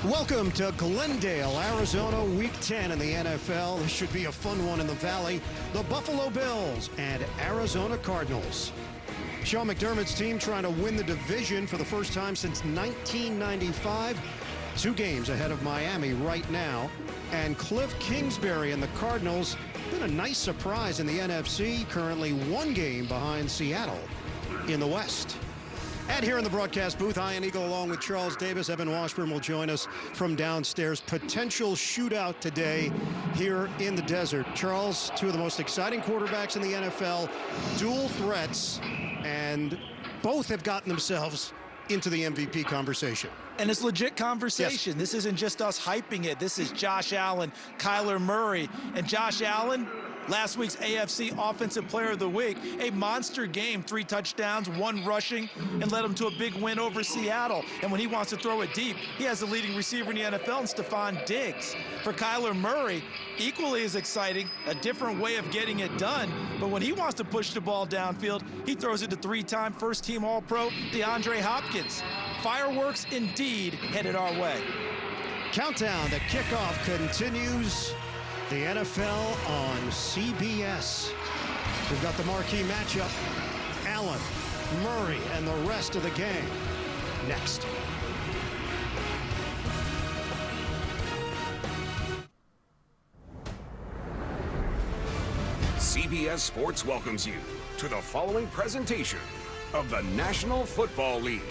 Welcome to Glendale, Arizona, Week 10 in the NFL. This should be a fun one in the Valley. The Buffalo Bills and Arizona Cardinals. Sean McDermott's team trying to win the division for the first time since 1995. 2 games ahead of Miami right now. And Cliff Kingsbury and the Cardinals, been a nice surprise in the NFC, currently 1 game behind Seattle in the West. And here in the broadcast booth, Ian Eagle along with Charles Davis. Evan Washburn will join us from downstairs. Potential shootout today here in the desert. Charles, 2 of the most exciting quarterbacks in the NFL, dual threats, and both have gotten themselves into the MVP conversation. And it's legit conversation. Yes. This isn't just us hyping it. This is Josh Allen, Kyler Murray, and Josh Allen, last week's AFC Offensive Player of the Week, a monster game, 3 touchdowns, 1 rushing, and led him to a big win over Seattle. And when he wants to throw it deep, he has the leading receiver in the NFL, Stephon Diggs. For Kyler Murray, equally as exciting, a different way of getting it done. But when he wants to push the ball downfield, he throws it to 3-time first-team All-Pro DeAndre Hopkins. Fireworks indeed headed our way. Countdown to kickoff continues. The NFL on CBS. We've got the marquee matchup. Allen, Murray, and the rest of the gang. Next. CBS Sports welcomes you to the following presentation of the National Football League.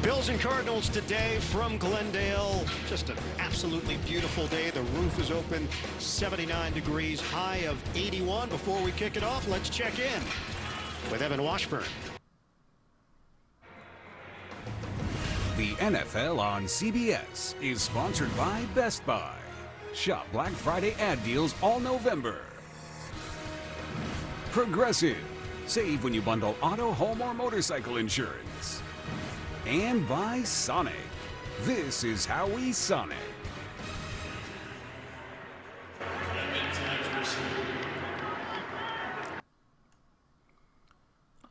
Bills and Cardinals today from Glendale. Just an absolutely beautiful day. The roof is open, 79 degrees, high of 81. Before we kick it off, let's check in with Evan Washburn. The NFL on CBS is sponsored by Best Buy. Shop Black Friday ad deals all November. Progressive. Save when you bundle auto, home, or motorcycle insurance. And by Sonic. This is how we Sonic.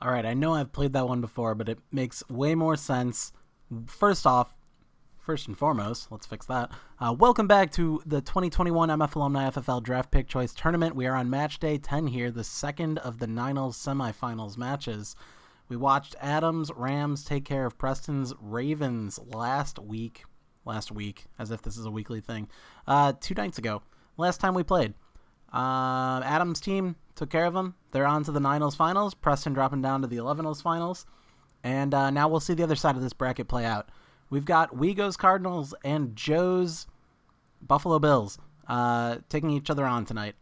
All right, I know I've played that one before, but it makes way more sense. First and foremost, let's fix that. Welcome back to the 2021 MF Alumni FFL Draft Pick Choice Tournament. We are on match day 10 here, the second of the Niners semifinals matches. We watched Adams Rams take care of Preston's Ravens last week, as if this is a weekly thing, 2 nights ago. Last time we played. Adams' team took care of them. They're on to the Niners finals. Preston dropping down to the 11ers finals. And now we'll see the other side of this bracket play out. We've got Wego's Cardinals and Joe's Buffalo Bills taking each other on tonight.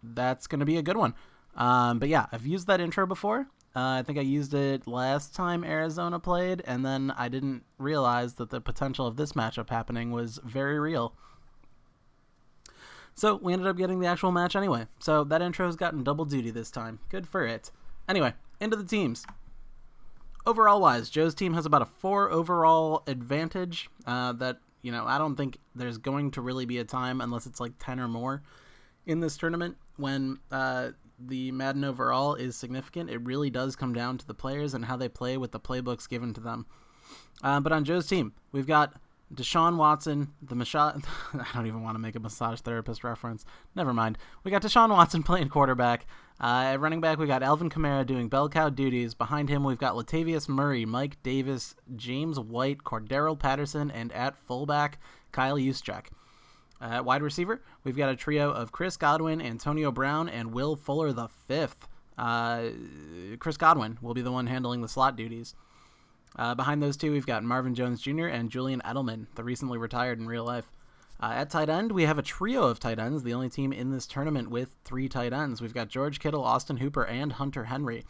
That's going to be a good one. But yeah, I've used that intro before. I think I used it last time Arizona played, and then I didn't realize that the potential of this matchup happening was very real. So we ended up getting the actual match anyway. So that intro's gotten double duty this time. Good for it. Anyway, into the teams. Overall wise, Joe's team has about a 4 overall advantage that, I don't think there's going to really be a time, unless it's like 10 or more in this tournament, when the Madden overall is significant. It really does come down to the players and how they play with the playbooks given to them. But on Joe's team, we've got Deshaun Watson, I don't even want to make a massage therapist reference. Never mind. We got Deshaun Watson playing quarterback. At running back, we got Alvin Kamara doing bell cow duties. Behind him, we've got Latavius Murray, Mike Davis, James White, Cordero Patterson, and at fullback, Kyle Juszczyk. At wide receiver, we've got a trio of Chris Godwin, Antonio Brown, and Will Fuller the fifth. Chris Godwin will be the one handling the slot duties. Behind those two, we've got Marvin Jones Jr. and Julian Edelman, the recently retired in real life. At tight end, we have a trio of tight ends, the only team in this tournament with 3 tight ends. We've got George Kittle, Austin Hooper, and Hunter Henry.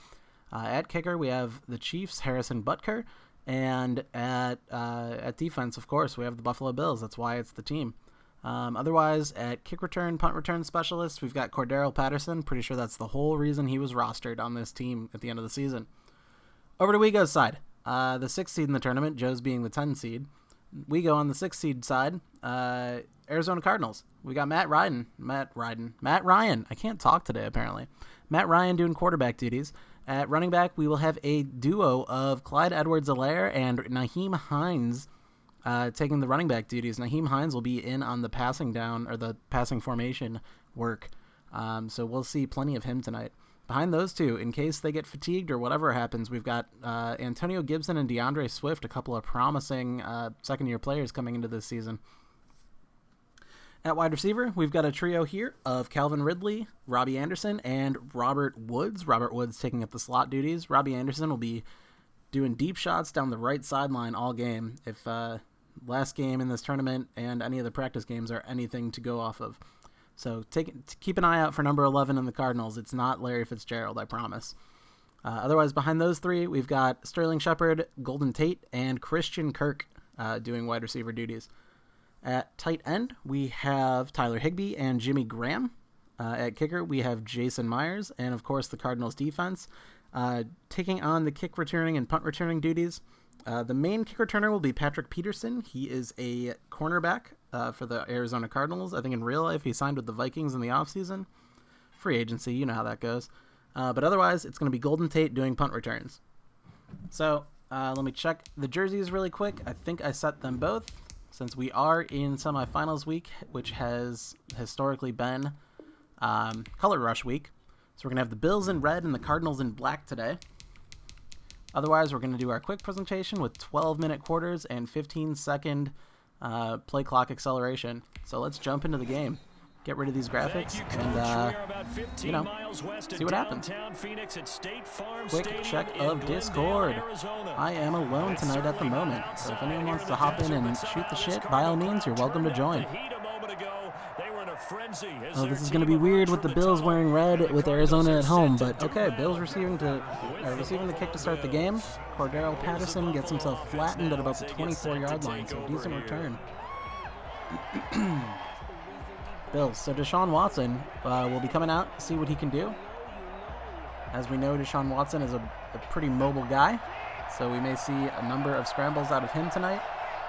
At kicker, we have the Chiefs' Harrison Butker. And at defense, of course, we have the Buffalo Bills. That's why it's the team. Otherwise, at kick return, punt return specialist, we've got Cordero Patterson. Pretty sure that's the whole reason he was rostered on this team at the end of the season. Over to Wego's side. The 6th seed in the tournament, Joe's being the 10 seed. We go on the 6th seed side, Arizona Cardinals. We got Matt Ryan. I can't talk today, apparently. Matt Ryan doing quarterback duties. At running back, we will have a duo of Clyde Edwards-Helaire and Nyheim Hines taking the running back duties. Nyheim Hines will be in on the passing down or the passing formation work. So we'll see plenty of him tonight. Behind those two, in case they get fatigued or whatever happens, we've got Antonio Gibson and DeAndre Swift, a couple of promising second-year players coming into this season. At wide receiver, we've got a trio here of Calvin Ridley, Robbie Anderson, and Robert Woods. Robert Woods taking up the slot duties. Robbie Anderson will be doing deep shots down the right sideline all game if last game in this tournament and any of the practice games are anything to go off of. So keep an eye out for number 11 in the Cardinals. It's not Larry Fitzgerald, I promise. Otherwise, behind those three, we've got Sterling Shepard, Golden Tate, and Christian Kirk doing wide receiver duties. At tight end, we have Tyler Higbee and Jimmy Graham. At kicker, we have Jason Myers, and of course the Cardinals defense taking on the kick returning and punt returning duties. The main kick returner will be Patrick Peterson. He is a cornerback for the Arizona Cardinals. I think in real life he signed with the Vikings in the offseason. Free agency, you know how that goes. But otherwise, it's going to be Golden Tate doing punt returns. So let me check the jerseys really quick. I think I set them both, since we are in semifinals week, which has historically been Color Rush week. So we're going to have the Bills in red and the Cardinals in black today. Otherwise, we're going to do our quick presentation with 12-minute quarters and 15-second play clock acceleration. So let's jump into the game. Get rid of these graphics and, see what happens. Quick check of Discord. I am alone tonight at the moment, so if anyone wants to hop in and shoot the shit, by all means, you're welcome to join. Oh, this is going to be weird with the Bills wearing red with Arizona at home, but okay, Bills receiving the kick to start the game. Cordero Patterson gets himself flattened at about the 24-yard line, so decent return. Bills. So Deshaun Watson will be coming out, see what he can do. As we know, Deshaun Watson is a pretty mobile guy, so we may see a number of scrambles out of him tonight.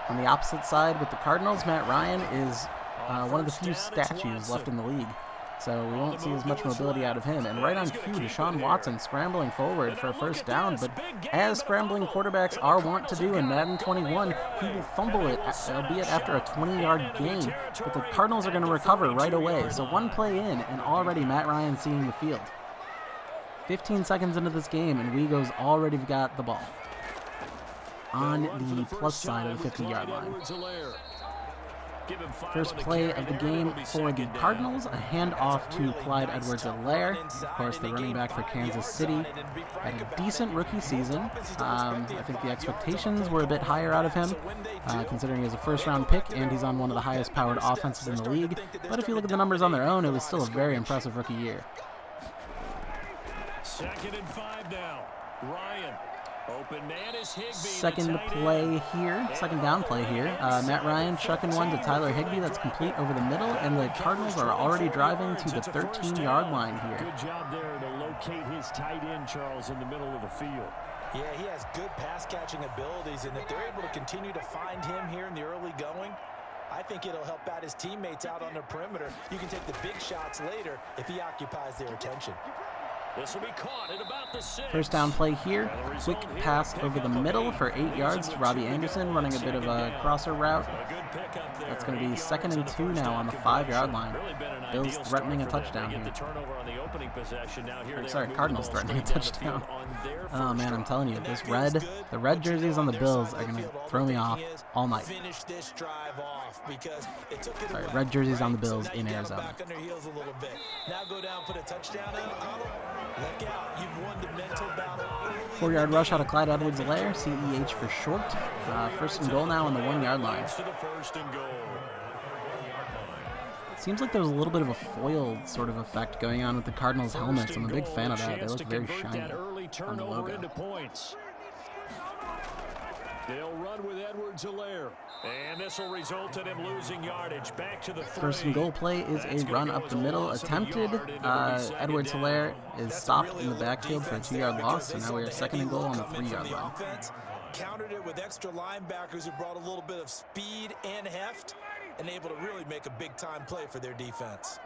On the opposite side with the Cardinals, Matt Ryan is one of the few statues left in the league, so we won't see as much mobility out of him. And right on cue, Deshaun Watson scrambling forward for a first down, but as scrambling quarterbacks are wont to do in Madden 21, he will fumble it, albeit after a 20-yard gain. But the Cardinals are going to recover right away, so one play in, and already Matt Ryan seeing the field. 15 seconds into this game, and Wego's already got the ball on the plus side of the 50-yard line. First play of the game for the Cardinals, a handoff to Clyde Edwards-Helaire, of course the running back for Kansas City. Had a decent rookie season. I think the expectations were a bit higher out of him, considering he's a first-round pick and he's on one of the highest-powered offenses in the league. But if you look at the numbers on their own, it was still a very impressive rookie year. 2nd and 5 now. Ryan. Open man is Higbee. Second down play here. Matt Ryan chucking one to Tyler Higbee. That's complete over the middle, and the Cardinals are already driving to the 13-yard line here. Good job there to locate his tight end, Charles, in the middle of the field. Yeah, he has good pass-catching abilities, and if they're able to continue to find him here in the early going, I think it'll help out his teammates out on the perimeter. You can take the big shots later if he occupies their attention. This will be caught at about the 6. First down play here. Quick pass over the middle for 8 yards to Robbie Anderson, running a bit of a crosser route. That's going to be 2nd and 2 now on the 5-yard line. Bills threatening a touchdown here. Sorry, Cardinals threatening a touchdown. Oh man, I'm telling you, the red jerseys on the Bills are going to throw me off all night. Sorry, red jerseys on the Bills in Arizona. Now go down, put a touchdown on them. Look out, you've won the mental battle. 4-yard rush out of Clyde Edwards-Helaire, CEH for short. First and goal now on the 1-yard line. Seems like there's a little bit of a foil sort of effect going on with the Cardinals helmets. I'm a big fan of that. They look very shiny on the logo. They'll run with Edwards-Helaire. And this will result in him losing yardage. Back to the 3. First and goal play is a run up the middle attempted. Edwards-Helaire is stopped in the backfield for a 2-yard loss, so now we are 2nd and goal on the 3-yard line. Countered it with extra linebackers who brought a little bit of speed and heft and able to really make a big-time play for their defense.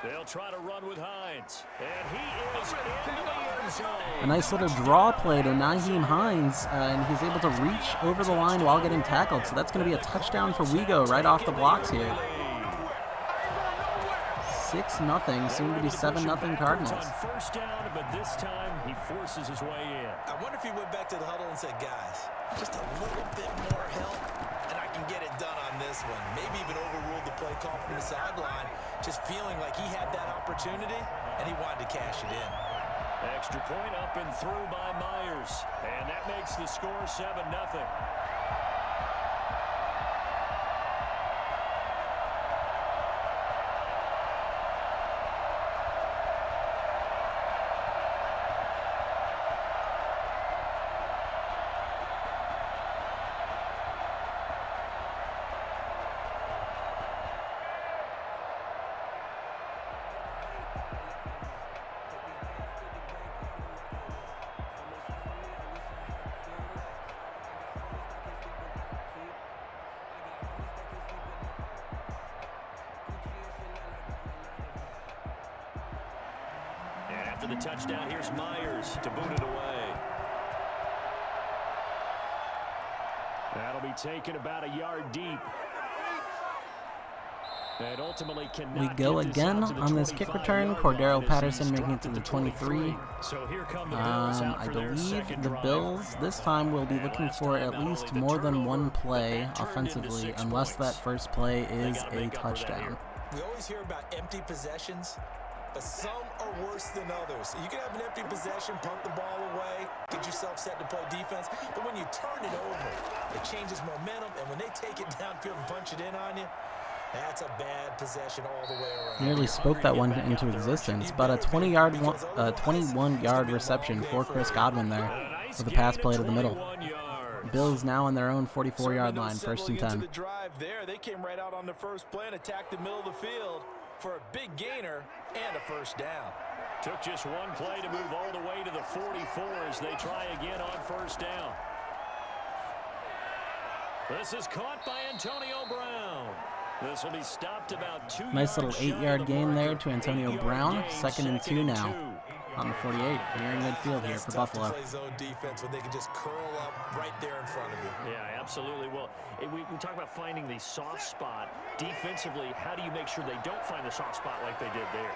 They'll try to run with Hines. And he is in the end zone. A nice little draw play to Nyheim Hines, and he's able to reach over the line while getting tackled. So that's going to be a touchdown for Wego right off the blocks here. 6-0, soon to be 7-0 Cardinals. On first down, but this time he forces his way in. I wonder if he went back to the huddle and said, guys, just a little bit more help, and I can get it done on this one. Maybe even overruled the play call from the sideline, just feeling like he had that opportunity, and he wanted to cash it in. Extra point up and through by Myers, and that makes the score 7-0. After the touchdown, here's Myers to boot it away. That'll be taken about a yard deep. And ultimately We go again on this kick return. Cordero Patterson making it to the 23. So here come the Bills out I for their believe second the drive. Bills this time will be looking for at least more than one play offensively, unless that first play is a touchdown. We always hear about empty possessions, but some are worse than others. You can have an empty possession, punt the ball away, get yourself set to play defense, but when you turn it over, it changes momentum, and when they take it downfield and punch it in on you, that's a bad possession all the way around. Nearly spoke that one into existence, but a 21-yard reception for Chris Godwin there with a pass play to the middle. Bills now on their own 44-yard line, 1st and 10. They came right out on the first play and attacked the middle of the field for a big gainer and a first down. Took just one play to move all the way to the 44 as they try again on first down. This is caught by Antonio Brown. This will be stopped about 2 Nice little yards shy of 8-yard the gain there marker. to Antonio 8-yard Brown. gain, 2nd and 2 now 2. on the 48, nearing midfield here for Tough to Buffalo. play zone defense when they can just curl up right there in front of you. Yeah, absolutely. Well, we talk about finding the soft spot. Defensively, how do you make sure they don't find the soft spot like they did there?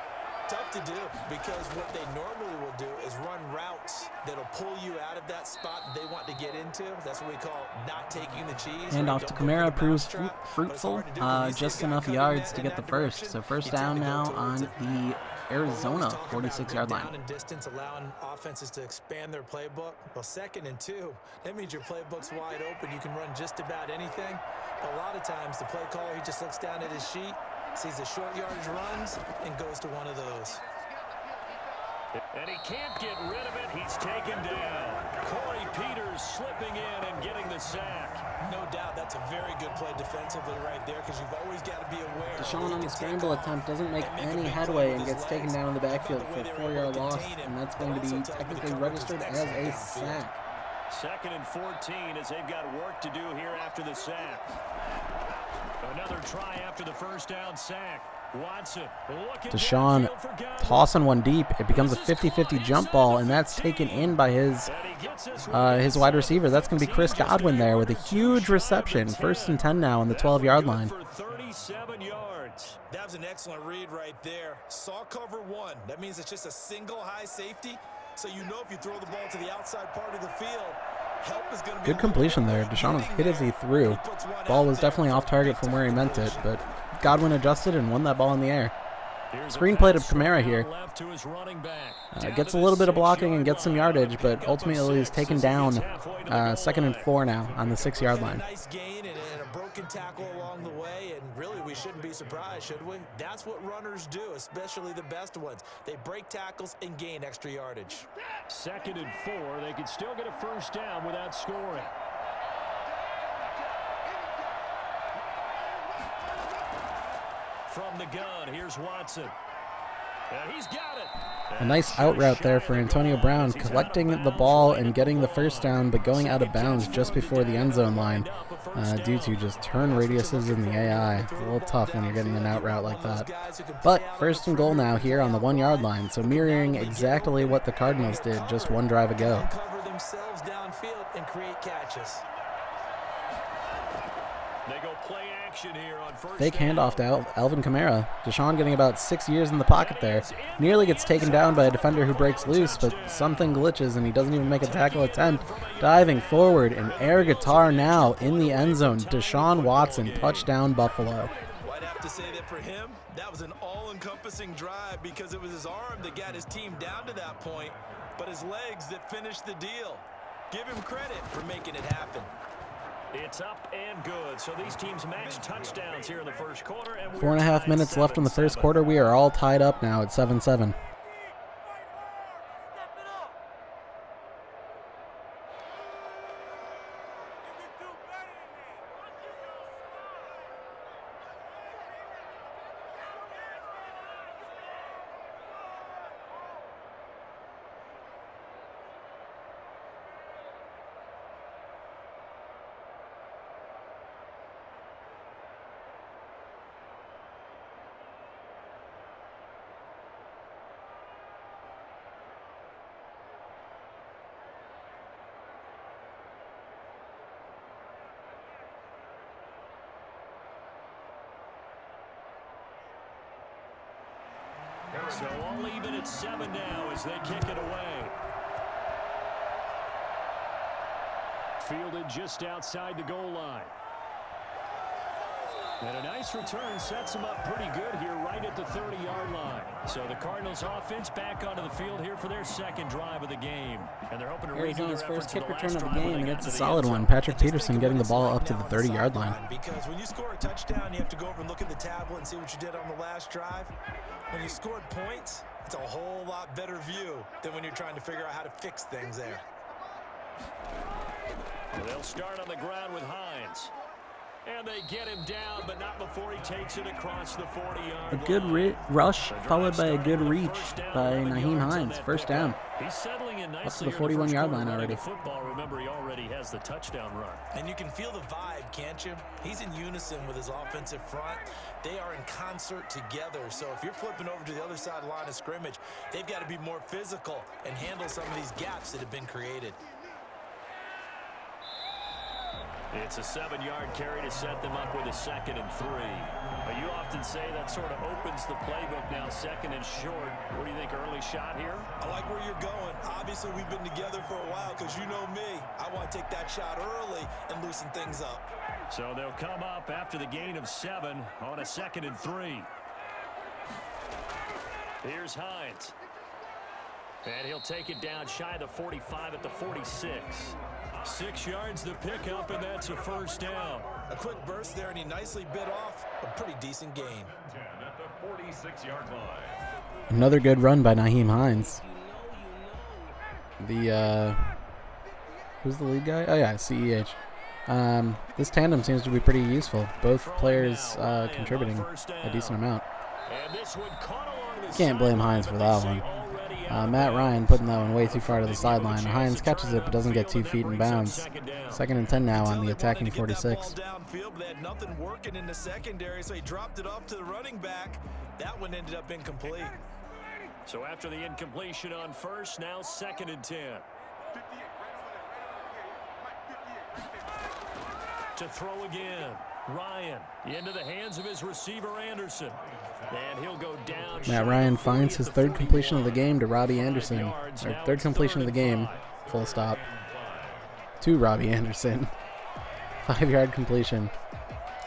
Tough to do, because what they normally will do is run routes that'll pull you out of that spot that they want to get into. That's what we call not taking the cheese. And off to Don't go Kamara for the proves mousetrap, but it's fruitful. hard to do when you see a Just guy enough coming yards in to get the that first. direction. So first You tend down to go now towards on it. the Arizona 46-yard line. Down in distance, allowing offenses to expand their playbook. Well, 2nd and 2, that means your playbook's wide open. You can run just about anything. But a lot of times, the play caller, he just looks down at his sheet, sees the short yardage runs, and goes to one of those. And he can't get rid of it. He's taken down. Corey Peters slipping in and getting the sack. No doubt, that's a very good play defensively right there, because you've always got to be aware. Deshaun on the scramble attempt doesn't make any headway and gets taken down in the backfield for a 4-yard loss, and that's going to be technically registered as a sack. 2nd and 14 as they've got work to do here after the sack. Another try after the first down sack. Watson looking Deshaun downfield for Godwin. tossing one deep. It becomes a 50-50 jump ball, and that's taken in by his wide receiver. That's going to be Chris Godwin there with a huge reception. 1st and 10 now on the 12-yard line. For 37 yards. That was an excellent read right there. Saw cover 1. That means it's just a single high safety. So you know if you throw the ball to the outside part of the field, help is going to be Good completion there. Deshaun was hit as he threw. Ball was definitely off target from where he meant it, but Godwin adjusted and won that ball in the air. Screenplay to Kamara here. Gets a little bit of blocking and gets some yardage, but ultimately is taken down 2nd and 4 now on the 6-yard line. Nice gain and a broken tackle along the way, and really we shouldn't be surprised, should we? That's what runners do, especially the best ones. They break tackles and gain extra yardage. 2nd and 4. They could still get a first down without scoring. From the gun, here's Watson. And he's got it. A nice out route there for Antonio Brown, collecting the ball and getting the first down, but going out of bounds just before the end zone line. due to just turn radiuses in the AI. It's a little tough when you're getting an out route like that. But first and goal now here on the 1 yard line, so mirroring exactly what the Cardinals did just one drive ago. Cover themselves downfield and create catches. They go play action here on first Fake down. handoff to Alvin Kamara. Deshaun getting about 6 years in the pocket there. Nearly gets taken down by a defender who breaks loose, but something glitches and he doesn't even make a tackle attempt. Diving forward, an air guitar now in the end zone. Deshaun Watson, touchdown Buffalo. I'd have to say that for him, that was an all-encompassing drive because it was his arm that got his team down to that point, but his legs that finished the deal. Give him credit for making it happen. It's up and good. So these teams match touchdowns here in the first quarter. And 4.5 minutes left in the first quarter. We are all tied up now at 7-7. So all even at 7 now as they kick it away. Fielded just outside the goal line. And a nice return sets them up pretty good here right at the 30-yard line. So the Cardinals offense back onto the field here for their second drive of the game. And they're hoping to Arizona's first kick return of the game, game, and it's a solid one. Patrick Peterson getting the ball up to the 30-yard line. Because when you score a touchdown, you have to go over and look at the tablet and see what you did on the last drive. When you scored points, it's a whole lot better view than when you're trying to figure out how to fix things there. They'll start on the ground with Hines. And they get him down, but not before he takes it across the 40-yard line. A good rush followed by a good reach by Nyheim Hines. First down. He's settling in nicely up to the 41-yard line already. Football, remember, he already has the touchdown run. And you can feel the vibe, can't you? He's in unison with his offensive front. They are in concert together. So if you're flipping over to the other side line of scrimmage, they've got to be more physical and handle some of these gaps that have been created. It's a 7-yard carry to set them up with a 2nd and 3. You often say that sort of opens the playbook now, 2nd and short. What do you think, early shot here? I like where you're going. Obviously, we've been together for a while because you know me. I want to take that shot early and loosen things up. So they'll come up after the gain of 7 on a 2nd and 3. Here's Hines. And he'll take it down shy of the 45 at the 46. 6 yards to pick up, and that's a first down. A quick burst there, and he nicely bit off a pretty decent gain. At the 46-yard line. Another good run by Nyheim Hines. Who's the lead guy? Oh yeah, CEH. This tandem seems to be pretty useful. Both players contributing a decent amount. Can't blame Hines for that one. Matt Ryan putting that one way too far to the sideline. Hines catches it but doesn't get 2 feet in bounds. 2nd and 10 now on the attacking 46. Downfield, but they had nothing working in the secondary, so he dropped it off to the running back. That one ended up incomplete. So after the incompletion on first, now 2nd and 10. To throw again. Ryan into the hands of his receiver Anderson. And he'll go down. Matt Ryan finds his 3rd completion of the game to Robbie Anderson. Or 3rd completion of the game, full stop, to Robbie Anderson. 5-yard completion.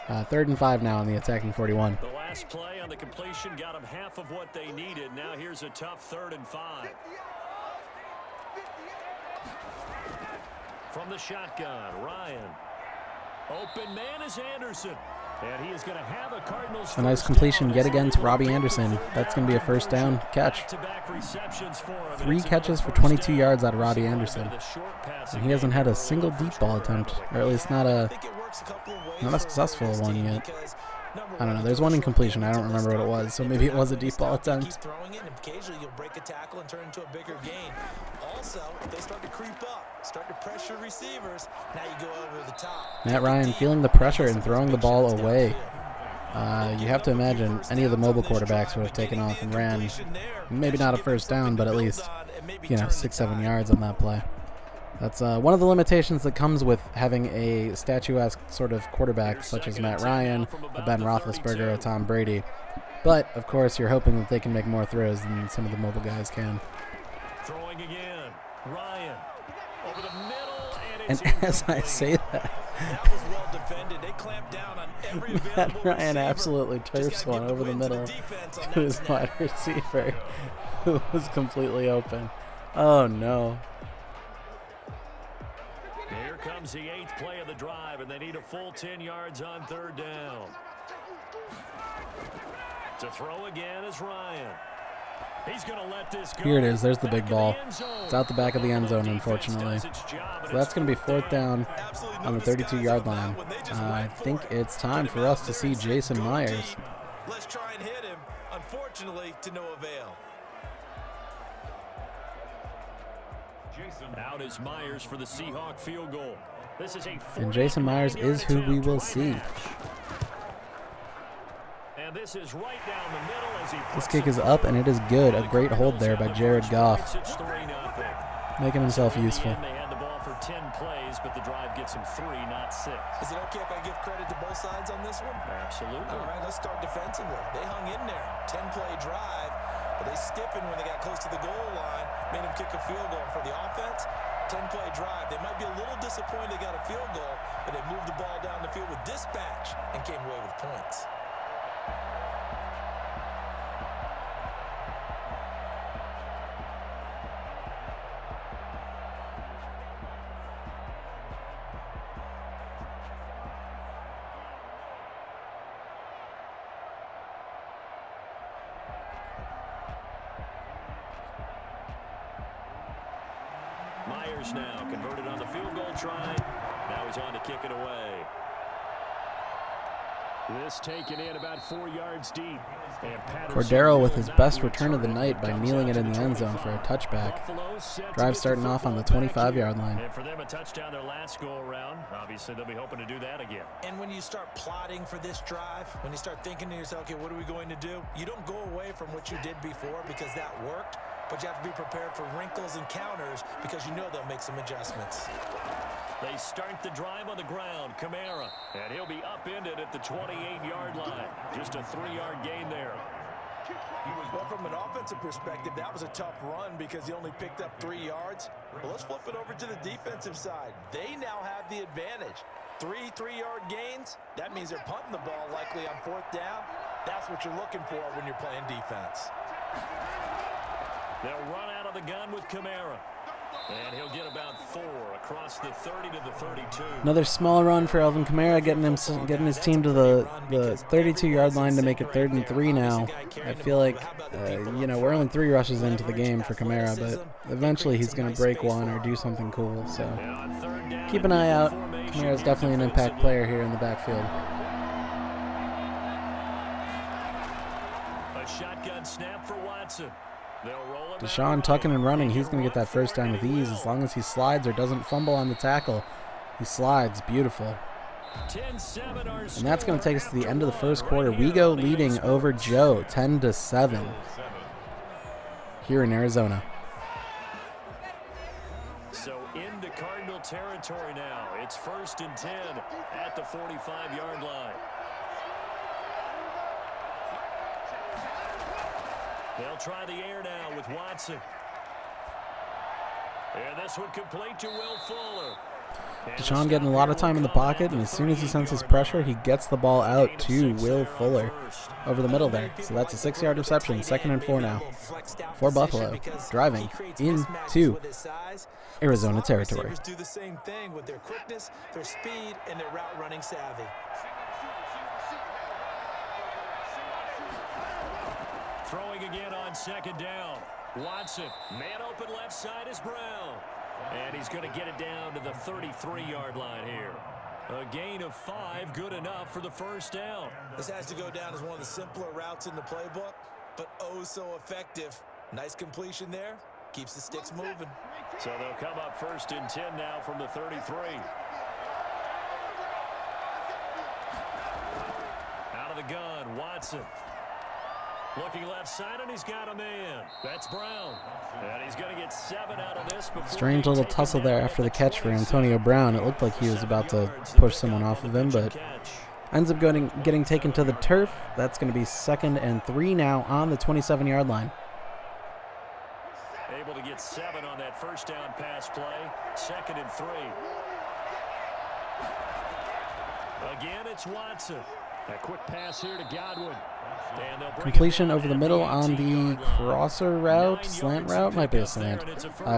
3rd and 5 now on the attacking 41. The last play on the completion got them half of what they needed. Now here's a tough 3rd and 5. From the shotgun, Ryan. Open man is Anderson. And he is going to have a Cardinals. A nice completion yet again to Robbie Anderson. That's going to be a first down catch. 3 catches for 22 yards out of Robbie Anderson. And he hasn't had a single deep ball attempt, or at least not a successful one yet. I don't know. There's one incompletion. I don't remember what it was, so maybe it was a deep ball attempt. Keep throwing it, and occasionally you'll break a tackle and turn into a bigger gain. Also, if they start to creep up, start to pressure receivers, now you go over the top. Matt Ryan feeling the pressure and throwing the ball away. You have to imagine any of the mobile quarterbacks would have taken off and ran, maybe not a first down, but at least, 6-7 yards on that play. That's one of the limitations that comes with having a statuesque sort of quarterback such as Matt Ryan, a Ben Roethlisberger, a Tom Brady. But, of course, you're hoping that they can make more throws than some of the mobile guys can. Throwing again. Ryan over the middle, and as I say that was well defended. They clamped down on every Matt Ryan absolutely turfs one over the middle to his wide receiver, who was completely open. Oh, no. Here comes the 8th play of the drive, and they need a full 10 yards on 3rd down. To throw again is Ryan. He's going to let this go. Here it is. There's the big ball. It's out the back of the end zone, unfortunately. So that's going to be 4th down on the 32-yard line. I think it's time for us to see Jason Myers. Let's try and hit him. Unfortunately, to no avail. Out is Myers for the Seahawk field goal. This is and Jason Myers is who we will see. And this is right down the middle as he this kick is up, and it is good. A great hold there by Jared Goff, making himself useful. They had the ball for 10 plays, but the drive gets him 3, not 6. Is it okay if I give credit to both sides on this one? Absolutely. All right, let's start defensively. They hung in there. 10-play drive, but they stiffened when they got close to the goal line, made him kick a field goal. For the offense, 10-play drive. They might be a little disappointed they got a field goal, but they moved the ball down the field with dispatch and came away with points. Myers now converted on the field goal try. Now he's on to kick it away. This taken in about 4 yards deep. Cordero with his best return of the night by kneeling it in the end zone for a touchback. Drive starting off on the 25-yard line. And for them, a touchdown their last go around. Obviously, they'll be hoping to do that again. And when you start plotting for this drive, when you start thinking to yourself, okay, what are we going to do? You don't go away from what you did before because that worked, but you have to be prepared for wrinkles and counters because you know they'll make some adjustments. They start the drive on the ground. Kamara, and he'll be upended at the 28-yard line. Just a 3-yard gain there. Well, from an offensive perspective, that was a tough run because he only picked up 3 yards. Well, let's flip it over to the defensive side. They now have the advantage. 3 3-yard gains, that means they're punting the ball likely on 4th down. That's what you're looking for when you're playing defense. They'll run out of the gun with Kamara. And he'll get about 4 across the 30 to the 32. Another small run for Alvin Kamara, getting his team to the 32-yard line to make it 3rd and 3 now. I feel like, we're only 3 rushes into the game for Kamara, but eventually he's going to break one or do something cool. So keep an eye out. Kamara is definitely an impact player here in the backfield. A shotgun snap for Watson. Deshaun tucking and running. He's going to get that first down with ease as long as he slides or doesn't fumble on the tackle. He slides. Beautiful. And that's going to take us to the end of the first quarter. Wego leading over Joe 10-7 here in Arizona. So into Cardinal territory now. It's 1st and 10 at the 45-yard line. They'll try the air now with Watson. And this one complete to Will Fuller. Deshaun getting a lot of time in the pocket, and as soon as he senses pressure, he gets the ball out to Will Fuller over the middle there. So that's a 6-yard reception, 2nd and 4 now for Buffalo, driving into Arizona territory. Do the same thing with their quickness, their speed, and their route running savvy. Throwing again on 2nd down. Watson, man open left side is Brown. And he's going to get it down to the 33-yard line here. A gain of 5, good enough for the first down. This has to go down as one of the simpler routes in the playbook, but oh so effective. Nice completion there. Keeps the sticks moving. So they'll come up 1st and 10 now from the 33. Out of the gun, Watson. Looking left side, and he's got a man. That's Brown. And he's going to get 7 out of this. Strange little tussle there after the catch for Antonio Brown. It looked like he was about to push someone off of him, but ends up getting taken to the turf. That's going to be 2nd and 3 now on the 27-yard line. Able to get 7 on that first down pass play. 2nd and 3. Again, it's Watson. A quick pass here to Godwin. Completion over the middle on the crosser route, slant route, might be a slant.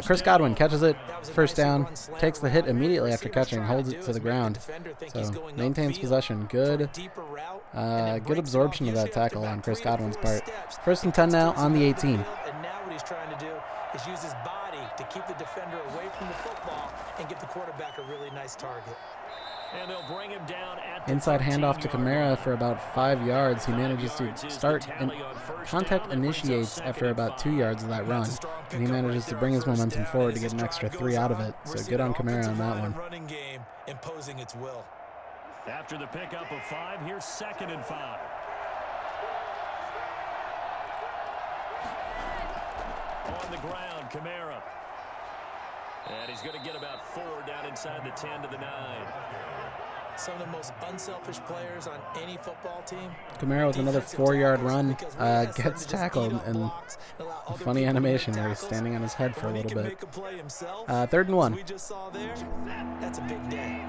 Chris Godwin catches it, first down, takes the hit immediately after catching, holds it to the ground. So maintains possession. Good absorption of that tackle on Chris Godwin's part. 1st and 10 now on the 18. And now what he's trying to do is use his body to keep the defender away from the football and give the quarterback a really nice target. And they'll bring him down at the inside handoff to Kamara for about 5 yards. He manages to start and contact initiates after about 2 yards of that run, and he manages to bring his momentum forward to get an extra 3 out of it. So good on Kamara on that one. Running game imposing its will. After the pickup of 5, here's 2nd and 5. On the ground, Kamara. And he's going to get about 4 down inside the 10 to the 9. Some of the most unselfish players on any football team. Kamara with another 4-yard run gets tackled, and a funny animation where he's standing on his head for a little bit. 3rd and 1. That's a big day.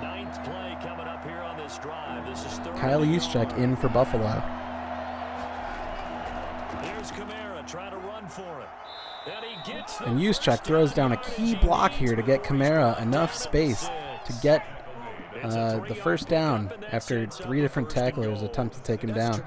9th play coming up here on this drive. This is 3rd. Kyle Juszczyk in for Buffalo. Here's Kamara trying to run for it. And Juszczyk throws down a key block here to get Kamara enough space to get the first down after 3 different tacklers attempt to take him down.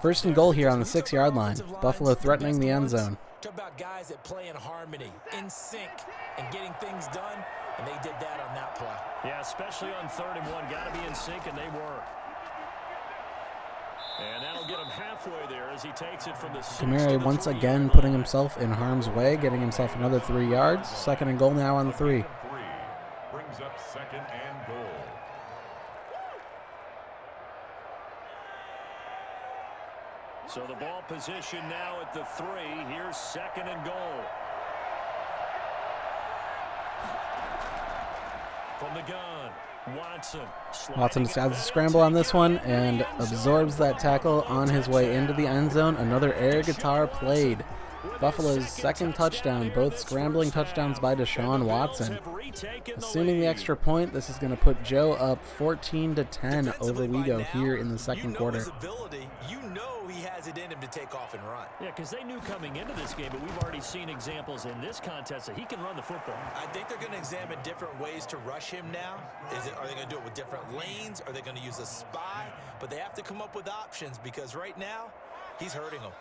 1st and goal here on the 6-yard line. Buffalo threatening the end zone. Talk about guys that play in harmony, in sync, and getting things done, and they did that on that play. Yeah, especially on 3rd and 1. Got to be in sync, and they were. And that'll get him halfway there as he takes it from the 6 Kamara once again putting himself in harm's way, getting himself another 3 yards. 2nd and goal now on the 3. Brings up 2nd and goal. So the ball position now at the 3. Here's 2nd and goal. From the gun, Watson decides to scramble on this one and absorbs that tackle on his way into the end zone. Another air guitar played. Buffalo's 2nd touchdown, both scrambling touchdowns by Deshaun Watson. Assuming the extra point, this is going to put Joe up 14-10 over Wego here in the 2nd quarter. You know he has it in him to take off and run. Yeah, because they knew coming into this game, but we've already seen examples in this contest that he can run the football. I think they're going to examine different ways to rush him now. Are they going to do it with different lanes? Are they going to use a spy? But they have to come up with options because right now, he's hurting them.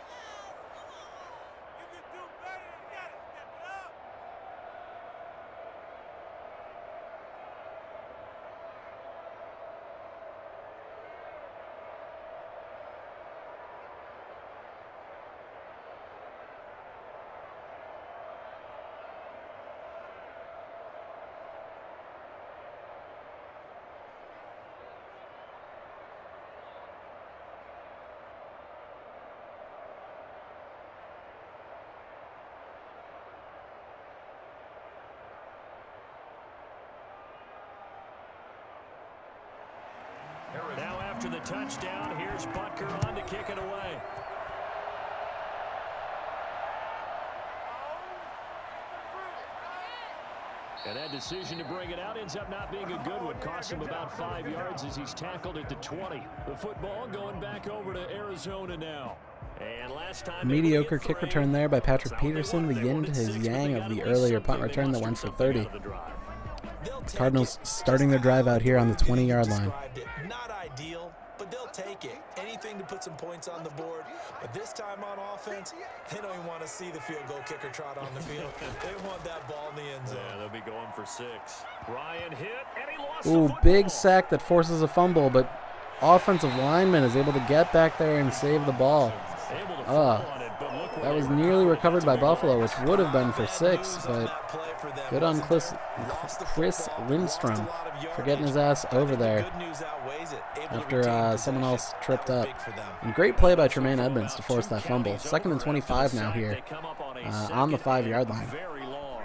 Now after the touchdown, here's Butker on to kick it away. And that decision to bring it out ends up not being a good one. Costs him about 5 yards as he's tackled at the 20. The football going back over to Arizona now. And last time mediocre kick return there by Patrick Peterson, the yin to his yang of the earlier punt return that went for 30. The Cardinals starting their drive out here on the 20-yard line. Not ideal, but they'll take it. anything to put some points on the board. But this time on offense, they don't even want to see the field goal kicker trot on the field. They want that ball in the end zone. Yeah, they'll be going for 6. Ryan hit, and he lost the Ooh, football. big sack that forces a fumble, but offensive lineman is able to get back there and save the ball. Able to fall on it, but look where That they was were nearly able recovered to by make it Buffalo, work. which would have been for 6, but good on Chris Lindstrom for getting his ass over there after someone else tripped up. And great play by Tremaine Edmonds to force that fumble. 2nd and 25 now here on the 5-yard line. Very long.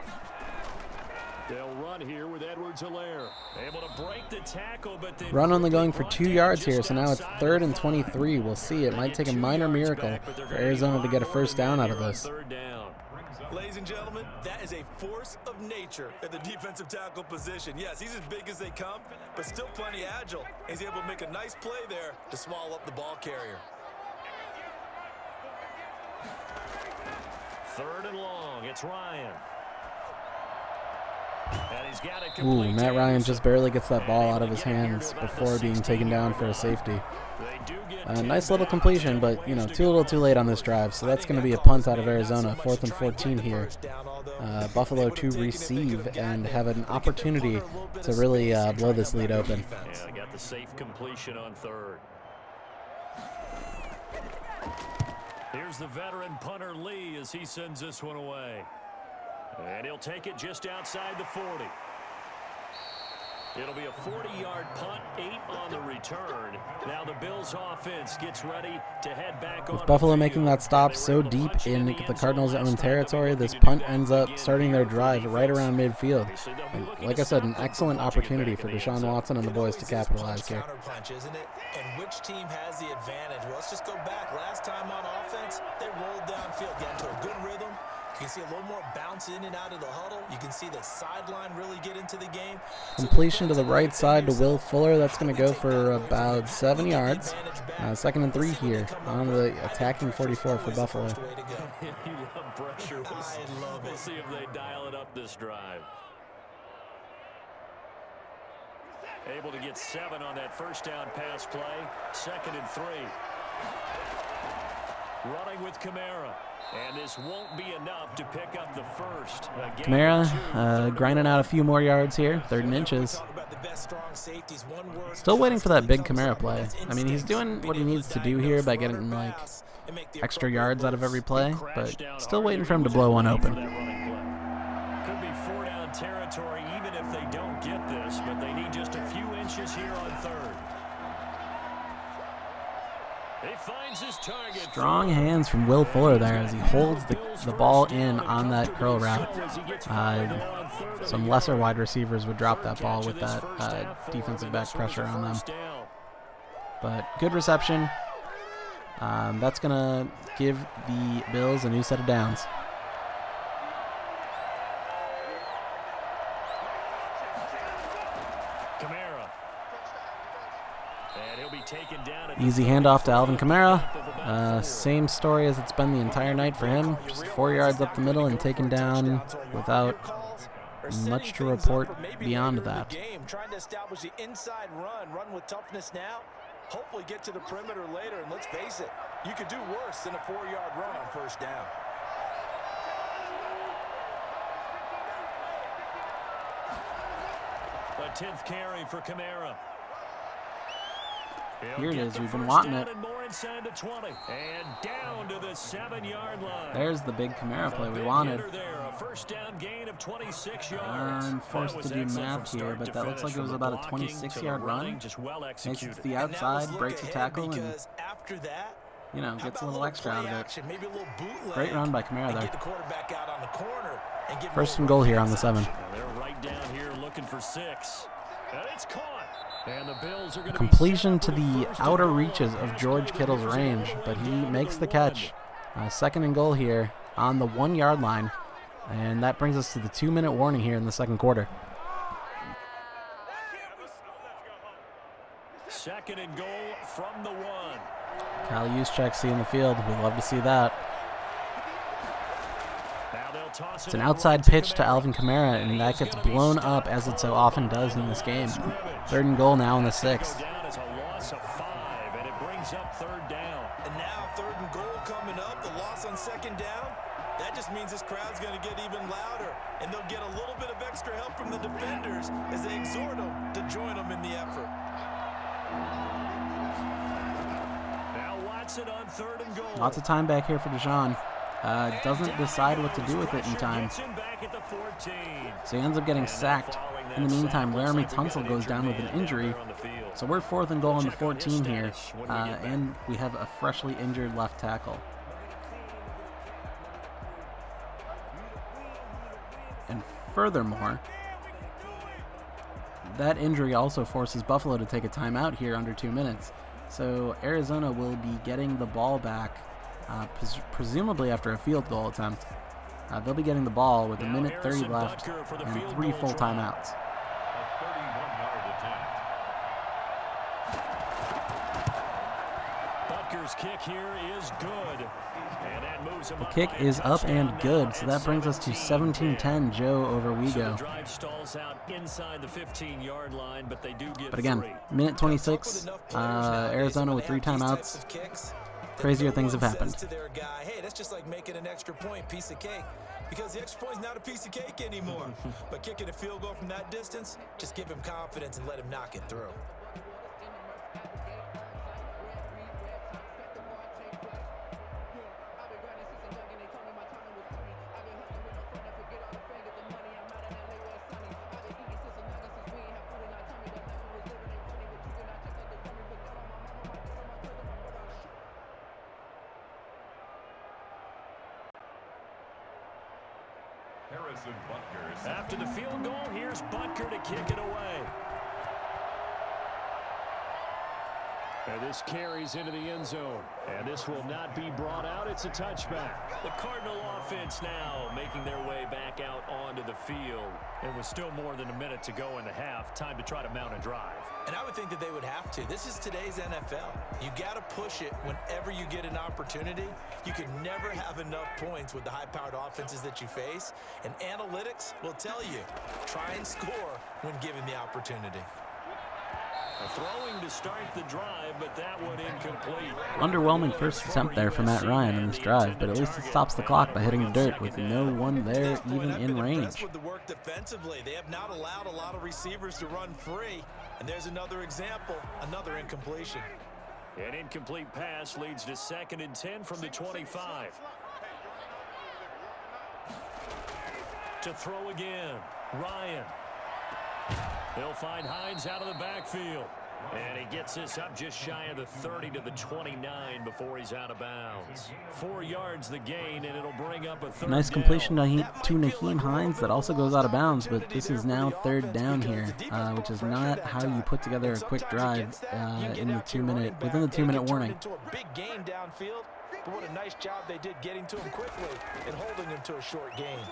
They'll run here with Edwards-Helaire. Able to break the tackle, but they Run only going for 2 yards here, so now it's 3rd and 23. We'll see. It might take a minor miracle for Arizona to get a first down out of this. Third down. Ladies and gentlemen, that is a force of nature at the defensive tackle position. Yes, he's as big as they come, but still plenty agile. He's able to make a nice play there to swallow up the ball carrier. 3rd and long. It's Ryan. And he's got it Ooh, complete Matt to Ryan Anderson. just barely gets that ball And out of able his to get here hands about the before being taken down for a 16-yard safety. line. They do get 10 Nice little back. completion, but, you know, too little too late on this drive. So that's going to be a punt out of Arizona, 4th and 14 here. Buffalo to receive and have an opportunity to really blow this lead open. Yeah, they got the safe completion on 3rd. Here's the veteran punter Lee as he sends this one away. And he'll take it just outside the 40. It'll be a 40-yard punt, 8 on the return. Now the Bills offense gets ready to head back on. With Buffalo making that stop so deep in the Cardinals' own territory, this punt ends up starting their drive right around midfield. And like I said, an excellent opportunity for Deshaun Watson and the boys to capitalize here. Counterpunch, isn't it? And which team has the advantage? Well, let's just go back. Last time on offense, they rolled downfield, got into a good rhythm. You can see a little more bounce in and out of the huddle. You can see the sideline really get into the game. Completion to the right side to Will Fuller. That's going to go for about 7 yards. 2nd and 3 here on the attacking 44 for Buffalo. You love pressure. We'll see if they dial it up this drive. Able to get 7 on that first down pass play. 2nd and 3. Running with Kamara. And this won't be enough to pick up the first. Kamara grinding out a few more yards here. 3rd and inches. Still waiting for that big Kamara play. I mean, he's doing what he needs to do here by getting like extra yards out of every play, but still waiting for him to blow one open. Could be 4-down territory even if they don't get this, but they need just a few inches here on 3rd. He finds his target. Strong hands from Will Fuller there as he holds the ball in on that curl route. Some lesser wide receivers would drop that ball with that defensive back pressure on them. But good reception. That's going to give the Bills a new set of downs. Kamara. And he'll be taken down at Easy handoff to Alvin Kamara. Same story as it's been the entire night for him. Just 4 yards up the middle and taken down without much to report beyond that. Trying to establish the inside run with toughness now. Hopefully get to the perimeter later, and let's face it, you could do worse than a 4-yard run on first down. A 10th carry for Kamara. Here it is. We've been wanting it. And down to the 7-yard line. There's the big Kamara play we wanted. A first down gain of 26 yards. I'm forced to do math here, but that looks like it was about a 26-yard run. Makes it to the outside, breaks a tackle, and after that, you know, gets a little extra out of it. maybe a little bootleg. Great run by Kamara Get there. the quarterback out on the corner and give 1st and goal here on the 7. They're right down here looking for 6. And it's caught. And the Bills are going to Completion to the outer reaches of George Kittle's range, but he makes the catch. 2nd and goal here on the 1-yard line. And that brings us to the 2-minute warning here in the 2nd quarter. 2nd and goal from the 1. Kyle Juszczyk seeing the field. We love to see that. It's an outside pitch to Alvin Kamara, and that gets blown up as it so often does in this game. 3rd and goal now in the 6th. brings up third down. And now 3rd and goal coming up. The loss on 2nd down. That just means this crowd's going to get even louder. And they'll get a little bit of extra help from the defenders as they exhort them to join them in the effort. Now Watson on 3rd and goal. Lots of time back here for Deshaun. Doesn't decide what to do with it in time. So he ends up getting sacked. In the meantime, Laramie Tunsil goes down with an injury. So we're 4th and goal on the 14 here. And we have a freshly injured left tackle. And furthermore, that injury also forces Buffalo to take a timeout here under 2 minutes. So Arizona will be getting the ball back, presumably after a field goal attempt. They'll be getting the ball with 1:30 left and 3 full timeouts. A 31-yard attempt. Butker's kick here is good. And that moves him The up kick by a is up touchdown and good, now so that at brings us to 17-10 Joe over So the Wego. drive stalls out inside the 15-yard line, but they do get But again, 3. minute 26, Arizona with 3 timeouts. Crazier things have happened. To their guy, hey, that's just like making an extra point, piece of cake. Because the extra point's not a piece of cake anymore. But kicking a field goal from that distance, just give him confidence and let him knock it through. Harrison Butker. After the field goal, here's Butker to kick it away. And this carries into the end zone. And this will not be brought out. It's a touchback. The Cardinal offense now making their way back out onto the field. It was still more than a minute to go in the half. Time to try to mount a drive. And I would think that they would have to. This is today's NFL. You got to push it whenever you get an opportunity. You can never have enough points with the high-powered offenses that you face. And analytics will tell you, try and score when given the opportunity. Throwing to start the drive, but that one incomplete. Underwhelming first attempt there for Matt Ryan in this drive, but at least it stops the clock by hitting the dirt with no one there even in range. With the work defensively, they have not allowed a lot of receivers to run free. And there's another example, another incompletion. An incomplete pass leads to 2nd and 10 from the 25. To throw again, Ryan. They'll find Hines out of the backfield. And he gets this up just shy of the 30 to the 29 before he's out of bounds. 4 yards the gain, and it'll bring up a 3rd Nice completion to Nyheim Hines that also goes out of bounds, but this is now 3rd down here, which is not how you put together a quick drive within the 2-minute warning. Big gain downfield, but what a nice job they did getting to him quickly and holding him to a short gain.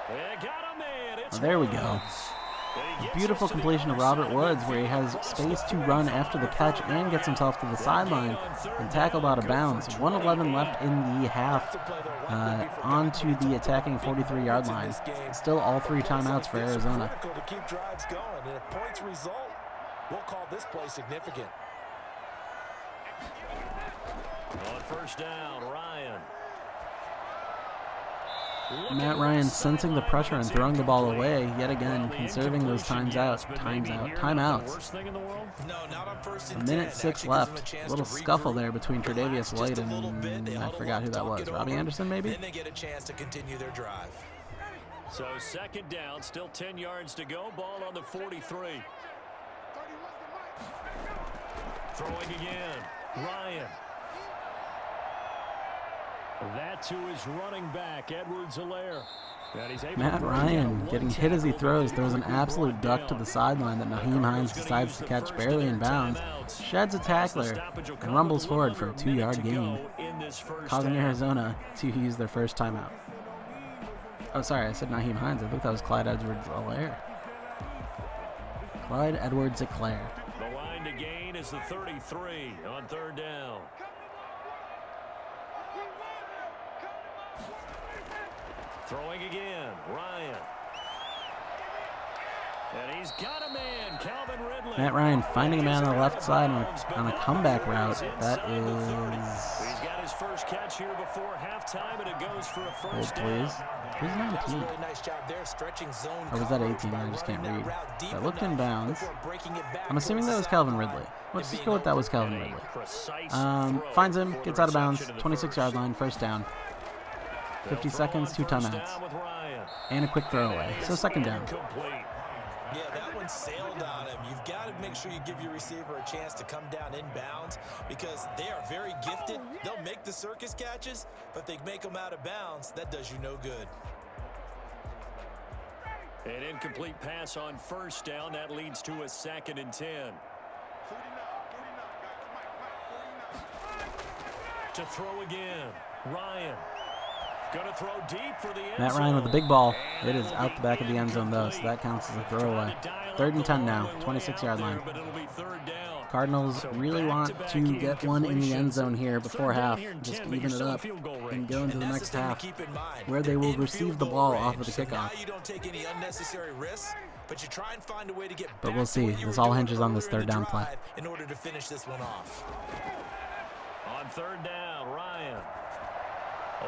They got him in. It's There we go. Woods. Beautiful completion of Robert Woods where he has space to run after the catch and gets himself to the sideline and tackled out of bounds. 1:11 left in the half onto the attacking 43-yard line. Still all 3 timeouts for Arizona. To keep drives going, and if points result, we'll call this play significant. On 1st down, Ryan. Matt Ryan sensing the pressure and throwing the ball away yet again, conserving those timeouts. No, not on 1st and 1:06 10. left. A little scuffle there between Tre'Davious White and I forgot who that was. Robbie Anderson, maybe? Then they get a chance to continue their drive. So 2nd down, still 10 yards to go. Ball on the 43. Throwing again, Ryan. That to his running back, Edwards-Helaire. Matt Ryan getting hit as he throws an absolute duck to the sideline that Nyheim Hines decides to catch barely in bounds, sheds a tackler, and rumbles forward for a 2-yard gain, causing Arizona to use their first timeout. Oh, sorry, I said Nyheim Hines. I think that was Clyde Edwards-Helaire. Clyde Edwards-Helaire. The line to gain is the 33 on 3rd down. Throwing again, Ryan. And he's got a man Matt Ryan finding a man on the left side on a comeback route. That is... He's got his first catch here before halftime, and it goes for a first hold, please. down. Who's 19? Really nice job there, stretching zone Or was that coverage 18? by I just can't running read. that route deep That looked in enough bounds. before breaking it back I'm assuming that towards was the Calvin sideline. Ridley. Let's And just go with that was Calvin A Ridley. precise Finds throw him, for gets the out of bounds, reception of the 26-yard first. line, first down. They'll 50 throw seconds, on 2 first timeouts. down with Ryan. And a quick throwaway. So second down. Incomplete. Yeah, that one sailed on him. You've got to make sure you give your receiver a chance to come down inbounds because they are very gifted. They'll make the circus catches, but they make them out of bounds. That does you no good. An incomplete pass on first down. That leads to a 2nd and 10. To throw again. Ryan. Going to throw deep for the end Matt Ryan with the big ball. It is out the back of the end zone, though, so that counts as a throwaway. 3rd and 10 now, 26-yard line. Cardinals really want to get one in the end zone here before half, just even it up and go into the next half, where they will receive the ball off of the kickoff. But we'll see. This all hinges on this 3rd down play. In order to finish this one off. On 3rd down, Ryan.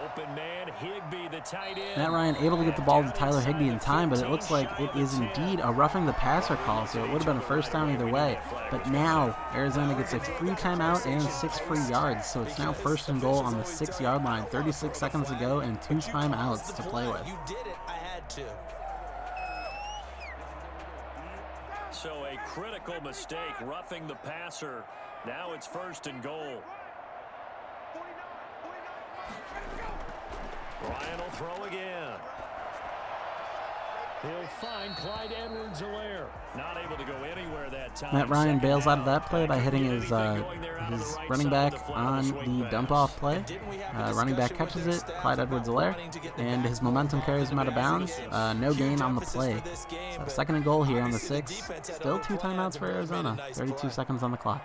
Open man, Higbee, the tight end. Matt Ryan able to get the ball to Tyler Higbee in time, but it looks like it is indeed a roughing the passer call, so it would have been a first down either way. But now Arizona gets a free timeout and 6 free yards, so it's now 1st and goal on the 6-yard line. 36 seconds to go and 2 timeouts to play with. You did it. I had to. So a critical mistake, roughing the passer. Now it's 1st and goal. Ryan will throw again. He'll find Clyde Edwards-Helaire. Not able to go anywhere that time. Matt Ryan bails out of that play by hitting his running back on the dump-off play. Running back catches it, Clyde Edwards-Helaire, and his momentum carries him out of bounds. No gain on the play. So 2nd and goal here on the 6. Still 2 timeouts for Arizona. 32 seconds on the clock.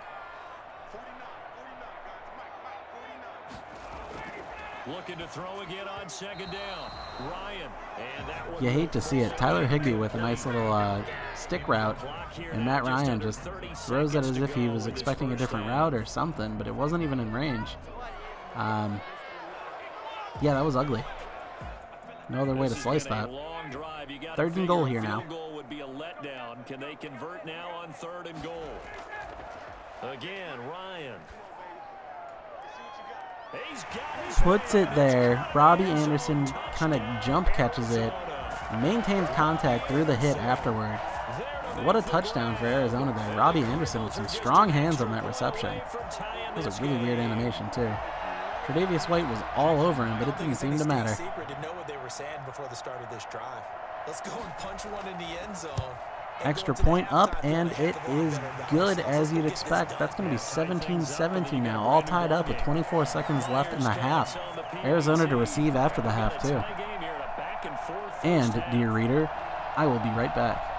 Looking to throw again on 2nd down. Ryan. And that one You hate to see it. Tyler Higbee with a nice little stick route, and Matt Ryan just throws it as if he was expecting a different route or something, but it wasn't even in range. Yeah, that was ugly. No other way to slice that. 3rd and goal here now. Would be a letdown. Can they convert now on 3rd and goal? Again, Ryan. Puts it there. Robbie Anderson kind of jump catches it, maintains contact through the hit afterward. What a touchdown for Arizona there. Robbie Anderson with some strong hands on that reception. It was a really weird animation too. Tre'Davious White was all over him, but it didn't seem to matter. Didn't know what they were saying before the start of this drive. Let's go and punch one in the end zone. Extra point up, and it is good as you'd expect. That's going to be 17-17 now, all tied up with 24 seconds left in the half. Arizona to receive after the half, too. And, dear reader, I will be right back.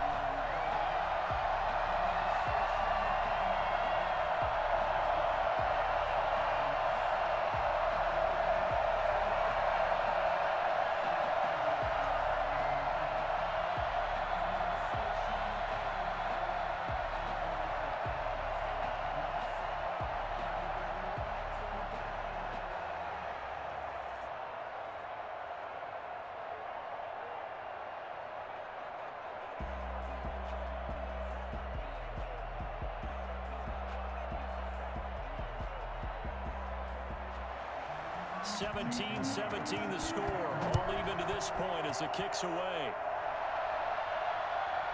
(17-17) the score. All even to this point as the kick's away.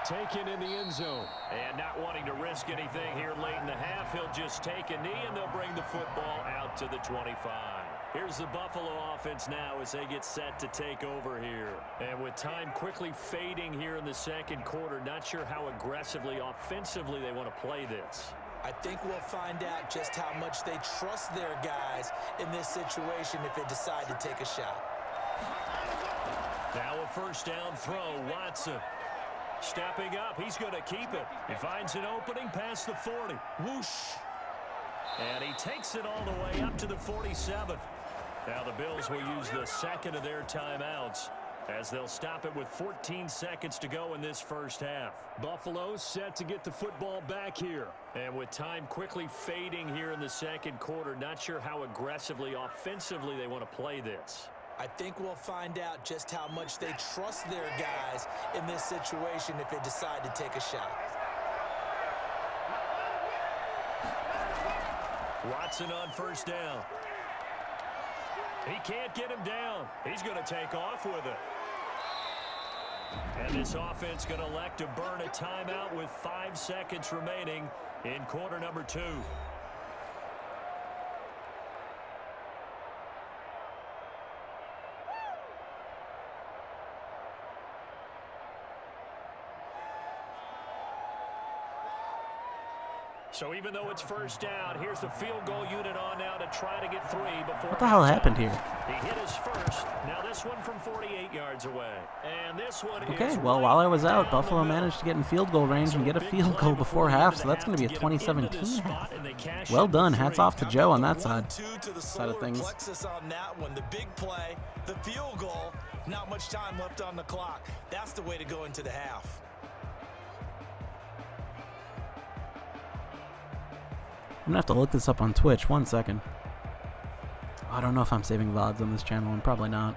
Taken in the end zone. And not wanting to risk anything here late in the half, he'll just take a knee and they'll bring the football out to the 25. Here's the Buffalo offense now as they get set to take over here. And with time quickly fading here in the 2nd quarter, not sure how aggressively, offensively they want to play this. I think we'll find out just how much they trust their guys in this situation if they decide to take a shot. Now a 1st down throw, Watson. Stepping up, he's going to keep it. He finds an opening past the 40. Whoosh. And he takes it all the way up to the 47. Now the Bills will use the 2nd of their timeouts as they'll stop it with 14 seconds to go in this first half. Buffalo set to get the football back here. And with time quickly fading here in the second quarter, not sure how aggressively, offensively they want to play this. I think we'll find out just how much they trust their guys in this situation if they decide to take a shot. Watson on first down. He can't get him down. He's going to take off with it. And this offense going to elect to burn a timeout with 5 seconds remaining in quarter number 2. So even though it's first down, here's the field goal unit on now to try to get 3 before. What the hell happened here? He hit his first. Now this one from 48 yards away. And this one Okay, is well, right while I was out, down Buffalo the middle. managed to get in field goal range and get a field goal before half, so that's going to be a 2017 half. Well done. Hats off to Joe on that side of things. On that one, the big play, the field goal, not much time left on the clock. That's the way to go into the half. I'm going to have to look this up on Twitch. 1 second. I don't know if I'm saving VODs on this channel. I'm probably not.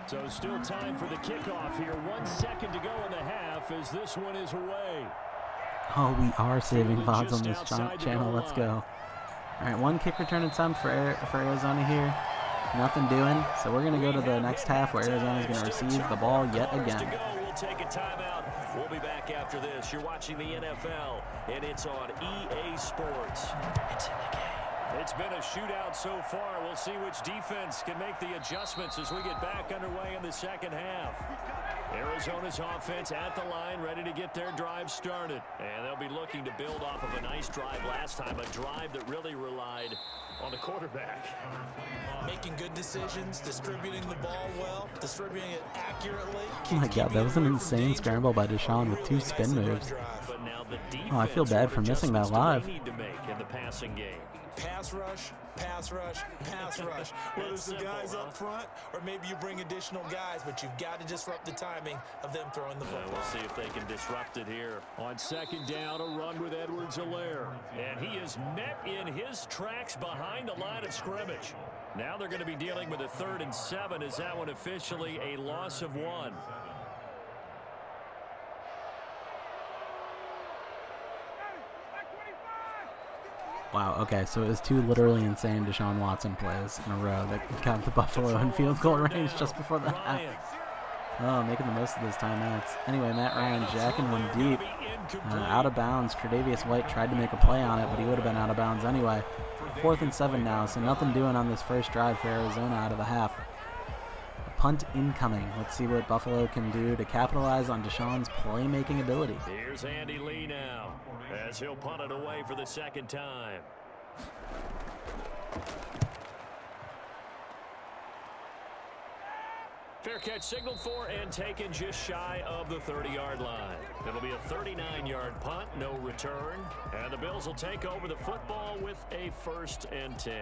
So still time for the kickoff here. 1 second to go in the half as this one is away. Oh, we are saving VODs on this channel. Let's go. All right, 1 kick return attempt for Arizona here. Nothing doing. So we're going to go to the next half where Arizona is going to receive the ball yet again. We'll take a timeout. We'll be back after this. You're watching the NFL, and it's on EA Sports. It's in the game. It's been a shootout so far. We'll see which defense can make the adjustments as we get back underway in the second half. Arizona's offense at the line, ready to get their drive started. And they'll be looking to build off of a nice drive last time, a drive that really relied on the quarterback. Making good decisions, distributing the ball well, distributing it accurately. Oh my god, that was an insane scramble by Deshaun with 2 spin moves. Oh, I feel bad for missing that live. Need to make in the passing game. Pass rush, pass rush, pass rush. Whether it's the guys up front or maybe you bring additional guys, but you've got to disrupt the timing of them throwing the football. We'll see if they can disrupt it here. On second down, a run with Edwards-Helaire. And he is met in his tracks behind the line of scrimmage. Now they're going to be dealing with a 3rd and 7. Is that one officially a loss of 1? Wow, okay, so it was 2 literally insane Deshaun Watson plays in a row that got the Buffalo in field goal range just before the half. Oh, making the most of those timeouts. Anyway, Matt Ryan jacking one deep. Out of bounds. Tre'Davious White tried to make a play on it, but he would have been out of bounds anyway. 4th and 7 now, so nothing doing on this first drive for Arizona out of the half. A punt incoming. Let's see what Buffalo can do to capitalize on Deshaun's playmaking ability. Here's Andy Lee now, as he'll punt it away for the second time. Fair catch signaled for and taken just shy of the 30-yard line. It'll be a 39-yard punt, no return. And the Bills will take over the football with a 1st and 10.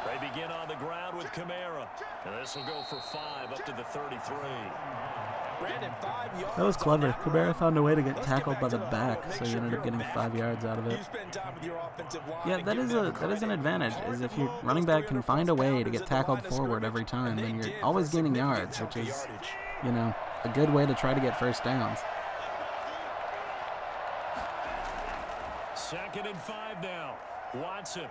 They begin on the ground with Kamara. And this will go for 5 up to the 33. That was clever. Kamara found a way to get tackled by the back, so he ended up getting 5 yards out of it. Yeah, that is an advantage, is if your running back can find a way to get tackled forward every time, then you're always gaining yards, which is, you know, a good way to try to get first downs. 2nd and 5 now. Watson.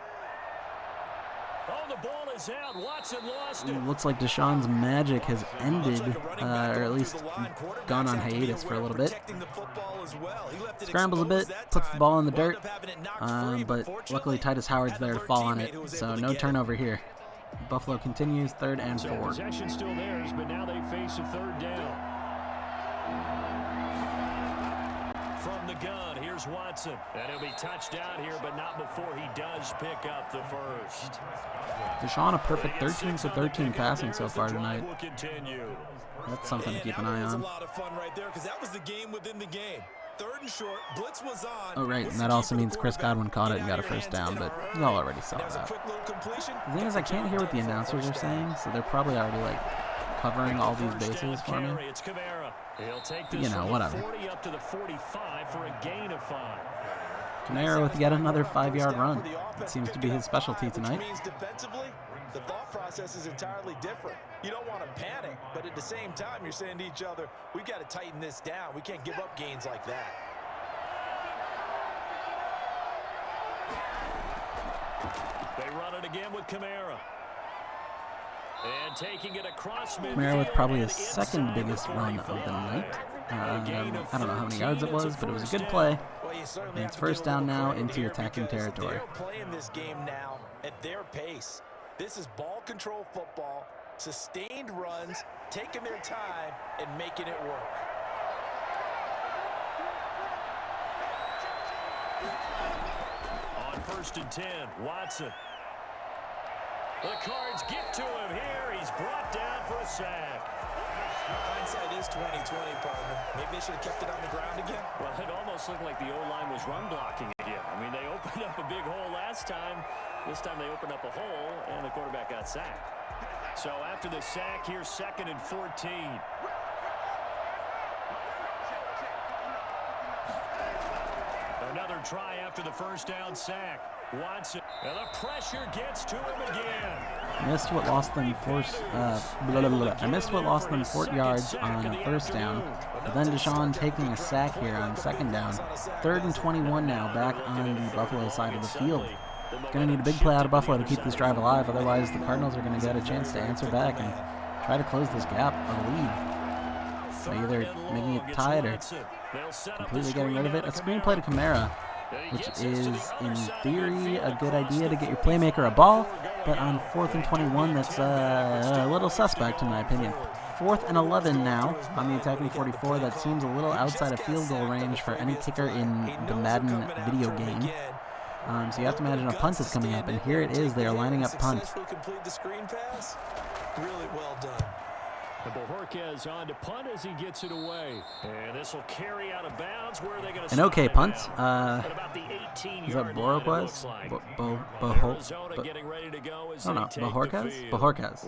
Oh, the ball is out. Watson lost it. It looks like Deshaun's magic has ended, or at least gone on hiatus for a little bit. Scrambles a bit, puts the ball in the dirt, but luckily Titus Howard's there to fall on it, so no turnover here. Buffalo continues, 3rd and 4. Possession still theirs, but now they face a 3rd down. From the gun, here's Watson. And he'll be touched down here, but not before he does pick up the first. Deshaun, a perfect 13 for 13 passing so far tonight. That's something to keep an eye on. Oh, right, and that also means Chris Godwin caught it and got a first down, but y'all already saw that. The thing is, I can't hear what the announcers are saying, so they're probably already, like, covering all these bases for me. But, you know, whatever. Kamara with yet another 5-yard run. That seems to be his specialty tonight. The thought process is entirely different. You don't want to panic, but at the same time, you're saying to each other, we've got to tighten this down. We can't give up gains like that. They run it again with Kamara. And taking it across midfield. Kamara with probably his 2nd biggest run of the night. I don't know how many yards it was, but it was a good play. And it's 1st down now into attacking territory. They're playing this game now at their pace. This is ball control football, sustained runs, taking their time and making it work. On 1st and 10, Watson. The Cards get to him here. He's brought down for a sack. Hindsight is 20/20, partner. Maybe they should have kept it on the ground again. Well, it almost looked like the O-line was run blocking again. I mean, they opened up a big hole last time. This time they opened up a hole, and the quarterback got sacked. So after the sack, here's 2nd and 14. Another try after the 1st down sack. Watson, and the pressure gets to him again. Missed what lost them I missed what lost them 4 yards on 1st down, but then Deshaun taking a sack here on 2nd down. 3rd and 21 now, back on the Buffalo side of the field. Going to need a big play out of Buffalo to keep this drive alive, otherwise the Cardinals are going to get a chance to answer back and try to close this gap of lead. By either making it tied or completely getting rid of it. A screen play to Kamara, which is, in theory, a good idea to get your playmaker a ball, but on 4th and 21, that's a little suspect, in my opinion. 4th and 11 now on the attacking 44. That seems a little outside of field goal range for any kicker in the Madden video game. So you have to imagine a punt is coming up, and here it is. They are lining up punt. Really well done. And Bojorquez on to punt as he gets it away. And this will carry out of bounds. Where are they going to An okay punt. Is that Bojorquez? I don't know. Bojorquez? Bojorquez.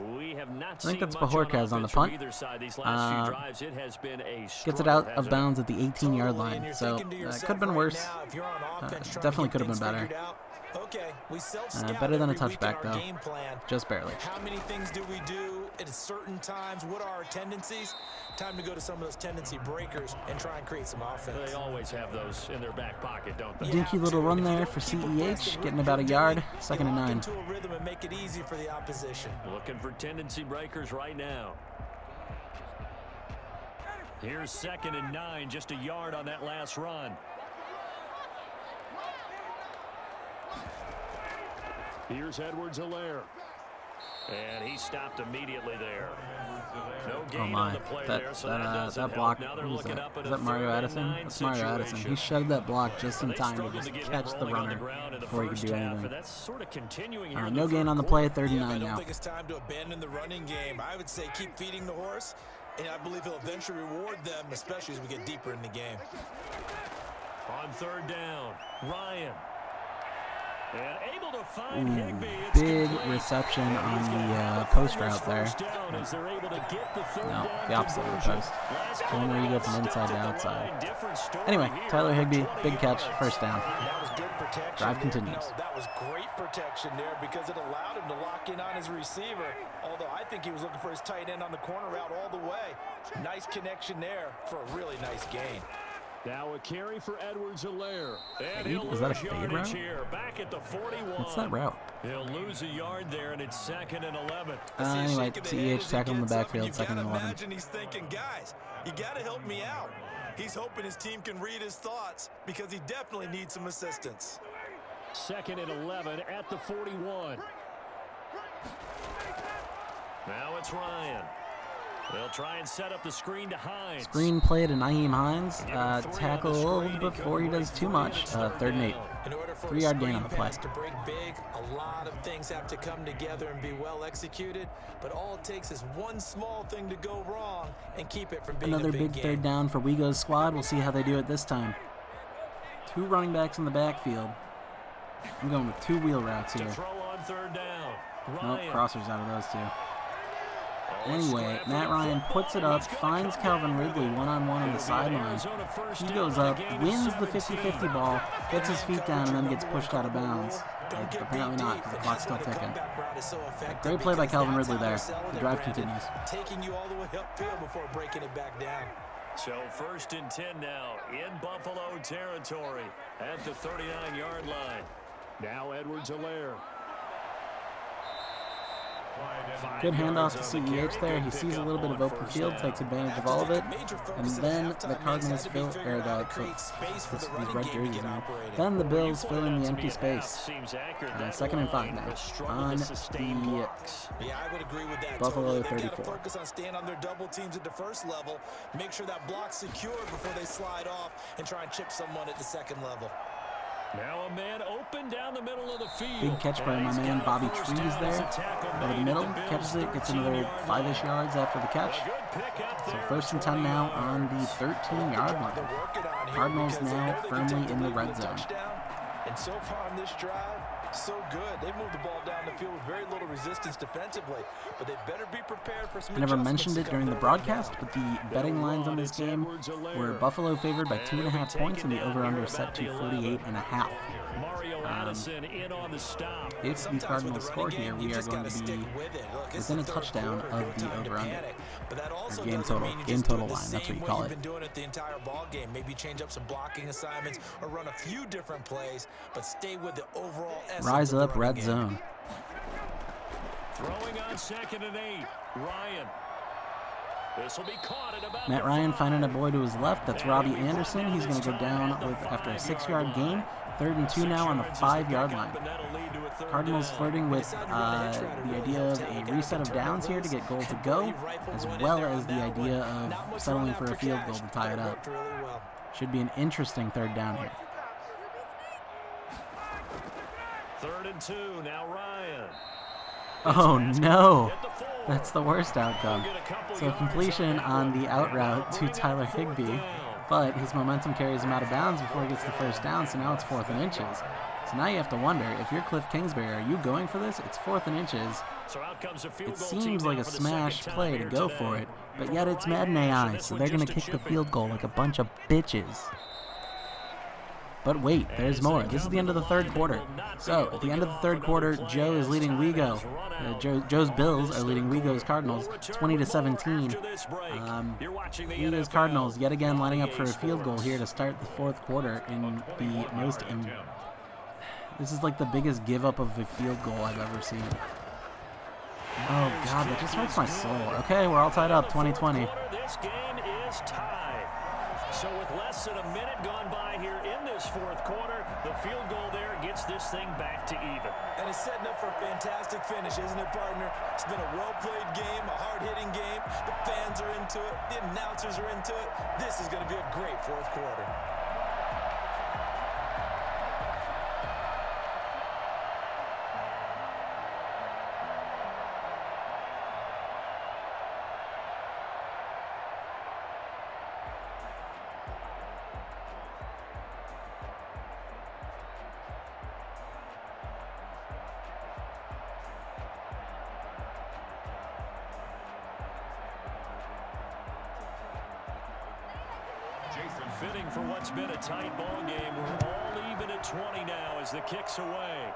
I think that's Bojorquez on the punt. Gets it out of bounds at the 18-yard line. So it could have been worse. Definitely could have been better. Better than a touchback, though. Just barely. How many things do we do at certain times? What are our tendencies? Time to go to some of those tendency breakers and try and create some offense. They always have those in their back pocket, don't they? Dinky little run there for CEH, getting about a yard. 2nd and 9. Into a rhythm and make it easy for the opposition. Looking for tendency breakers right now. Here's 2nd and 9, just a yard on that last run. Here's Edwards-Helaire. And he stopped immediately there. No gain on the play there, so that block, who's that? Is that Mario Addison? That's Mario Addison. He shoved that block just in time to just catch the runner before he could do anything. No gain on the play, 39 now. I don't think it's time to abandon the running game. I would say keep feeding the horse, and I believe he'll eventually reward them, especially as we get deeper in the game. On 3rd down, Ryan. And able to find Higbee. Big reception on the post route there. No, the opposite of the post. The one where you go from inside to outside. Anyway, Tyler Higbee, big catch, 1st down. That was good protection. Drive continues. No, that was great protection there because it allowed him to lock in on his receiver. Although I think he was looking for his tight end on the corner route all the way. Nice connection there for a really nice gain. Now a carry for Edwards-Helaire. Fade? Was that a fade route? Back at the 41. What's that route? He'll lose a yard there, and it's 2nd and 11. Anyway, CEH tackle in the backfield, 2nd and 11. Imagine he's thinking, guys, you got to help me out. He's hoping his team can read his thoughts because he definitely needs some assistance. 2nd and 11 at the 41. Now it's Ryan. They'll try and set up the screen to Hines. Screen play to Nyheim Hines. Tackled before he does too much. 3rd and 8. 3-yard gain on the play. To break big, a lot of things have to come together and be well executed, but all it takes is one small thing to go wrong and keep it from being Another a big big 3rd down for Wego's squad. We'll see how they do it this time. 2 running backs in the backfield. I'm going with 2 wheel routes here. Throw on 3rd down. Nope, crossers out of those 2. Anyway, Matt Ryan puts it up, finds Calvin Ridley one-on-one on the sideline. He goes up, wins the 50-50 ball, gets his feet down, and then gets pushed out of bounds. But apparently not, because the clock's still ticking. Great play by Calvin Ridley there. The drive continues. Taking you all the way upfield before breaking it back down. So 1st and 10 now in Buffalo territory at the 39-yard line. Now Edwards-Helaire. Good handoff to CEH there. He sees a little bit of open field, takes advantage of all of it, and then the Cardinals fill, or these red jerseys now. Then the Bills fill in the empty space. 2nd and 5 now on the Buffalo 34. Focus on staying on their double teams at the first level. Make sure that block's secured before they slide off and try and chip someone at the 2nd level. Now a man open down the middle of the field. Big catch by my man Bobby Trees there. Over the middle, catches it, gets another 5-ish yards after the catch. So 1st and 10 now on the 13-yard line. Cardinals now firmly in the red zone. And so far on this drive, so good. They moved the ball down the field with very little resistance defensively, but they better be prepared for some I never mentioned it during the broadcast, but the betting lines on this game were Buffalo favored by 2.5 points and the over-under set to 48.5. If the Cardinals score here, we are going to be within a touchdown of the over-under. Or game total line, that's what you call it. Been doing it the entire ball game. Maybe change up some blocking assignments or run a few different plays, but stay with the overall essence. Rise of the up, red game. zone. Throwing on 2nd and 8. Ryan. This will be caught at about Matt Ryan finding a boy to his left. That's Robbie Anderson. He's going to go down with after a 6-yard gain. 3rd and 2 now on the 5-yard line. Cardinals flirting with the idea of a reset of downs here to get goal to go, as well as the idea of settling for a field goal to tie it up. Should be an interesting 3rd down here. 3rd and 2. Now Ryan. Oh no, that's the worst outcome. So completion on the out route to Tyler Higbee, but his momentum carries him out of bounds before he gets the 1st down, so now it's 4th and inches. So now you have to wonder, if you're Cliff Kingsbury, are you going for this? It's 4th and inches. It seems like a smash play to go for it, but yet it's Madden AI, so they're going to kick the field goal like a bunch of bitches. But wait, there's more. This is the end of the 3rd quarter. So, at the end of the 3rd quarter, Joe is leading Wego. Joe's Bills are leading Wego's Cardinals 20-17. Wego's Cardinals yet again lining up for a field goal here to start the 4th quarter in the most... This is like the biggest give up of a field goal I've ever seen. Oh God, that just hurts my soul. Okay, we're all tied up, 20-20. This game is tied. So with less than a minute gone by here in this 4th quarter, the field goal there gets this thing back to even. And it's setting up for a fantastic finish, isn't it, partner? It's been a well-played game, a hard-hitting game. The fans are into it. The announcers are into it. This is going to be a great 4th quarter. Fitting for what's been a tight ball game. We're all even at 20 now as the kick's away.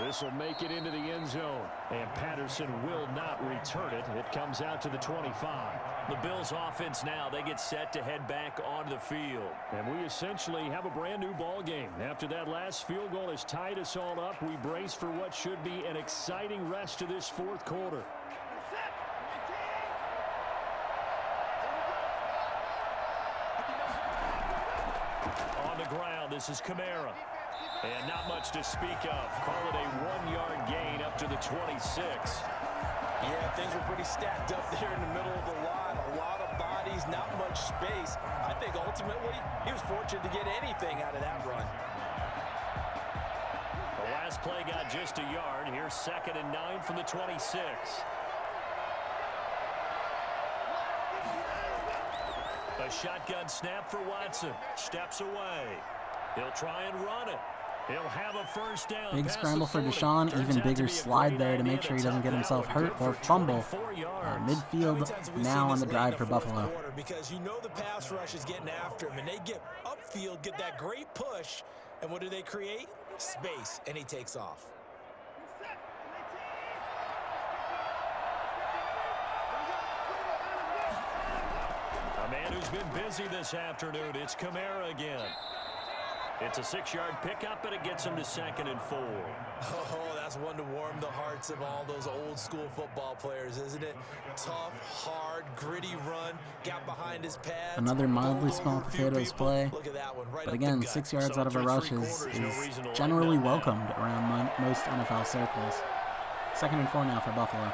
This will make it into the end zone, and Patterson will not return it. It comes out to the 25. The Bills offense now, they get set to head back onto the field. And we essentially have a brand new ball game. After that last field goal has tied us all up, we brace for what should be an exciting rest of this fourth quarter. On the ground, this is Kamara. And not much to speak of. Call it a 1-yard gain up to the 26. Yeah, things were pretty stacked up there in the middle of the line. A lot of bodies, not much space. I think ultimately he was fortunate to get anything out of that run. The last play got just a yard. Here's 2nd and 9 from the 26. A shotgun snap for Watson. Steps away. He'll try and run it. He'll have a first down. Big scramble for Deshaun. Even bigger slide there to make sure he doesn't get himself hurt or fumble. Midfield now on the drive for Buffalo. Because you know the pass rush is getting after him, and they get upfield, get that great push, and what do they create? Space, and he takes off. A man who's been busy this afternoon. It's Kamara again. It's a 6-yard pickup, and it gets him to 2nd and 4. Oh, that's one to warm the hearts of all those old-school football players, isn't it? Tough, hard, gritty run, got behind his pads. Another mildly small potatoes play. Look at that one, right but up again, the gut. 6 yards out of a rush is generally welcomed around most NFL circles. 2nd and 4 now for Buffalo.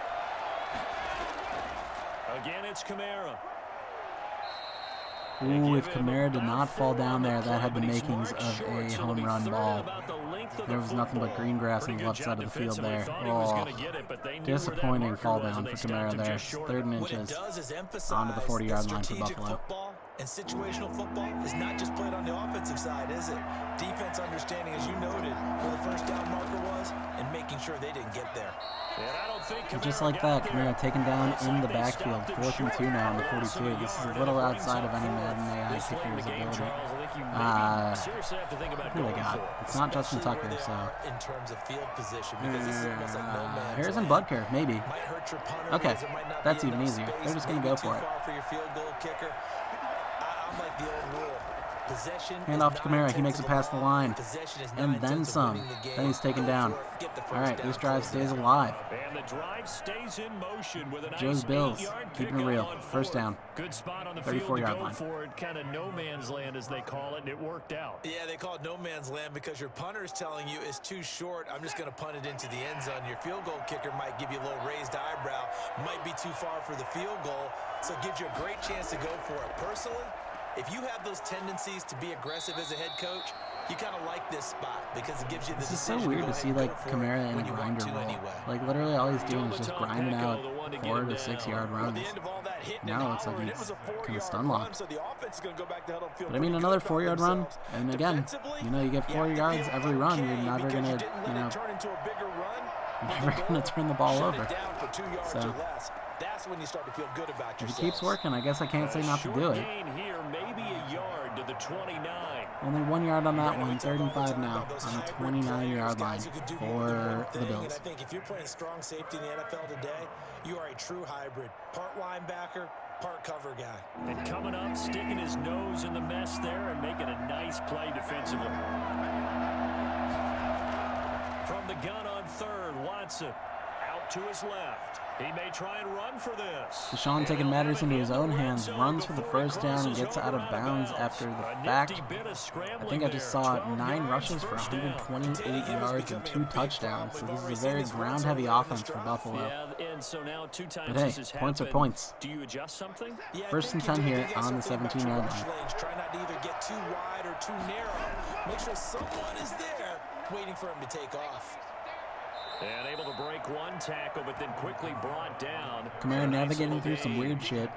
Again, it's Kamara. Ooh, if Kamara did not fall down there, that had the makings of a home run ball. There was nothing but green grass on the left side of the field there. Oh, disappointing fall down for Kamara there. 3rd and inches onto the 40-yard line for Buffalo. And situational football is not just played on the offensive side, is it? Defense understanding, as you noted, where the first down marker was and making sure they didn't get there. And just like that, Kamara taken down in the backfield. 4th and 2 now on the 42. This is a little outside of any Madden AI kicker's ability. Who they got? It's not Justin Tucker, so. In terms of field position, because this is almost like no man's Harrison land. Butker, maybe. Might hurt your punter Okay, because there might not that's be even enough easier. space, They're just going to maybe go for too it. far for your field goal kicker. I'm like the old rule. Possession Hand is off to not Kamara. He makes it past the line. Possession is And not then intensive some. winning the game. Then he's taken Go down. for it. Get the first All right, down, this drive close it stays out. alive. And the drive stays in motion with a nice Joe's Bills 8-yard keeping it pickup real. on 1st down. Good spot on the field to 34-yard go line. for it. Kind of no man's land, as they call it, and it worked out. Yeah, they call it no man's land because your punter is telling you it's too short. I'm just going to punt it into the end zone. Your field goal kicker might give you a little raised eyebrow, might be too far for the field goal, so it gives you a great chance to go for it. Personally, if you have those tendencies to be aggressive as a head coach, you kind of like this spot because it gives you the This is so decision weird to go see ahead and like go for it Kamara in when a you want grinder to role. anyway. Like literally all he's doing is just grinding out 4 to 6 yard runs. At the end of all that hitting Now and it looks like hollering, it he's was a 4-yard kind of stun run, locked. so the offense is going to go back to huddle and feel But I mean, pretty another good about 4-yard run, themselves. and again, Defensively, you know, you get 4 have to yards feel every run, okay you're never because gonna, you didn't let you know, it turn into a bigger run, you're never gonna turn the ball shut over. it down for 2 yards So or less. That's when you start to feel good about if it yourself. keeps working, I guess I can't say not to do it. Gain here, maybe a yard to the 29. Only 1 yard on that one. 3rd and 5 now on the 29-yard line for the And I Bills. think if you're playing strong safety in the NFL today, you are a true hybrid. Part linebacker, part cover guy. And coming up, sticking his nose in the mess there and making a nice play defensively. From the gun on 3rd, Watson out to his left. He may try and run for this. Deshaun taking matters into his own hands, runs for the first down and gets out of bounds after the fact. I think I just saw 9 rushes for 128 yards and 2 touchdowns. So this is a very ground-heavy offense for Buffalo. And so now 2 times But hey, this has points are happened. points. Do you adjust something? Yeah, I 1st and think 10 you here do on the something about your 17-yard rush line. lanes. Try not to either get too wide or too narrow. Make sure someone is there waiting for him to take off. And able to break one tackle, but then quickly brought down. Kamara navigating through some weird shit,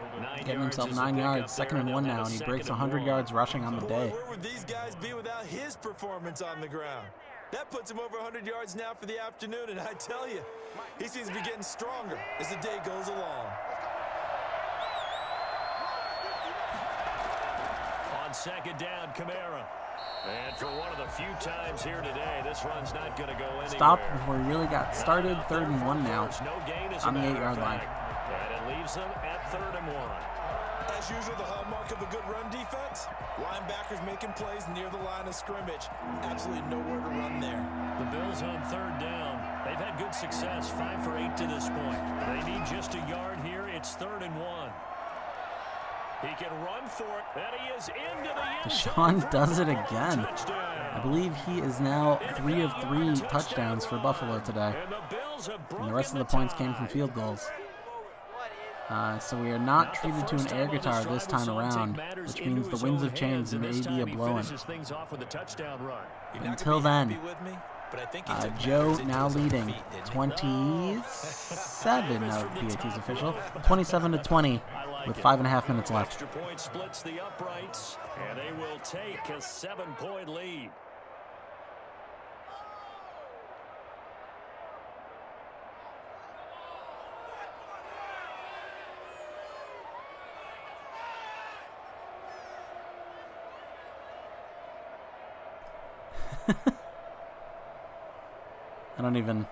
getting himself 9 yards, 2nd and 1 now, and he breaks 100 yards rushing on the day. Where would these guys be without his performance on the ground? That puts him over 100 yards now for the afternoon, and I tell you, he seems to be getting stronger as the day goes along. On 2nd down, Kamara. And for one of the few times here today, this run's not going to go anywhere. Stopped before he really got started. 3rd and 1 now No gain as on the a 8-yard line. And it leaves them at 3rd and 1. As usual, the hallmark of a good run defense, linebackers making plays near the line of scrimmage. Absolutely nowhere to run there. The Bills on 3rd down. They've had good success, 5 for 8 to this point. They need just a yard here. It's 3rd and 1. He can run for it, and he is into the end zone. Deshaun does it again. Touchdown. I believe he is now 3 of 3 touchdowns for Buffalo today. And the Bills have And the rest of the points came from field goals. So we are not treated to an air guitar this time around, which means the winds have changed and may be a blowing. Until then, Joe now leading 27, no, PAT's official, 27-20 with 5.5 minutes left. Extra point splits the uprights, and they will take a 7-point lead. I don't even...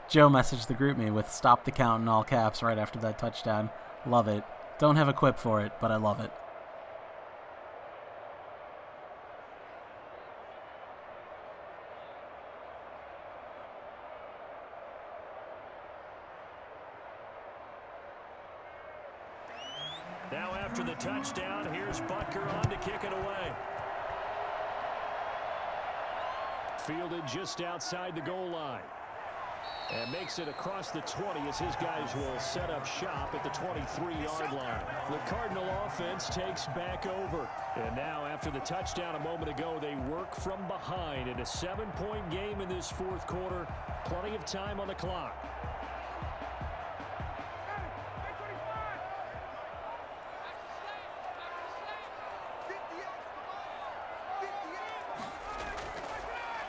Joe messaged the group me with "stop the count" in all caps right after that touchdown. Love it. Don't have a quip for it, but I love it. Now after the touchdown, here's Butker on to kick it away. Fielded just outside the goal line. And makes it across the 20 as his guys will set up shop at the 23-yard line. The Cardinal offense takes back over. And now after the touchdown a moment ago, they work from behind in a 7-point game in this 4th quarter. Plenty of time on the clock.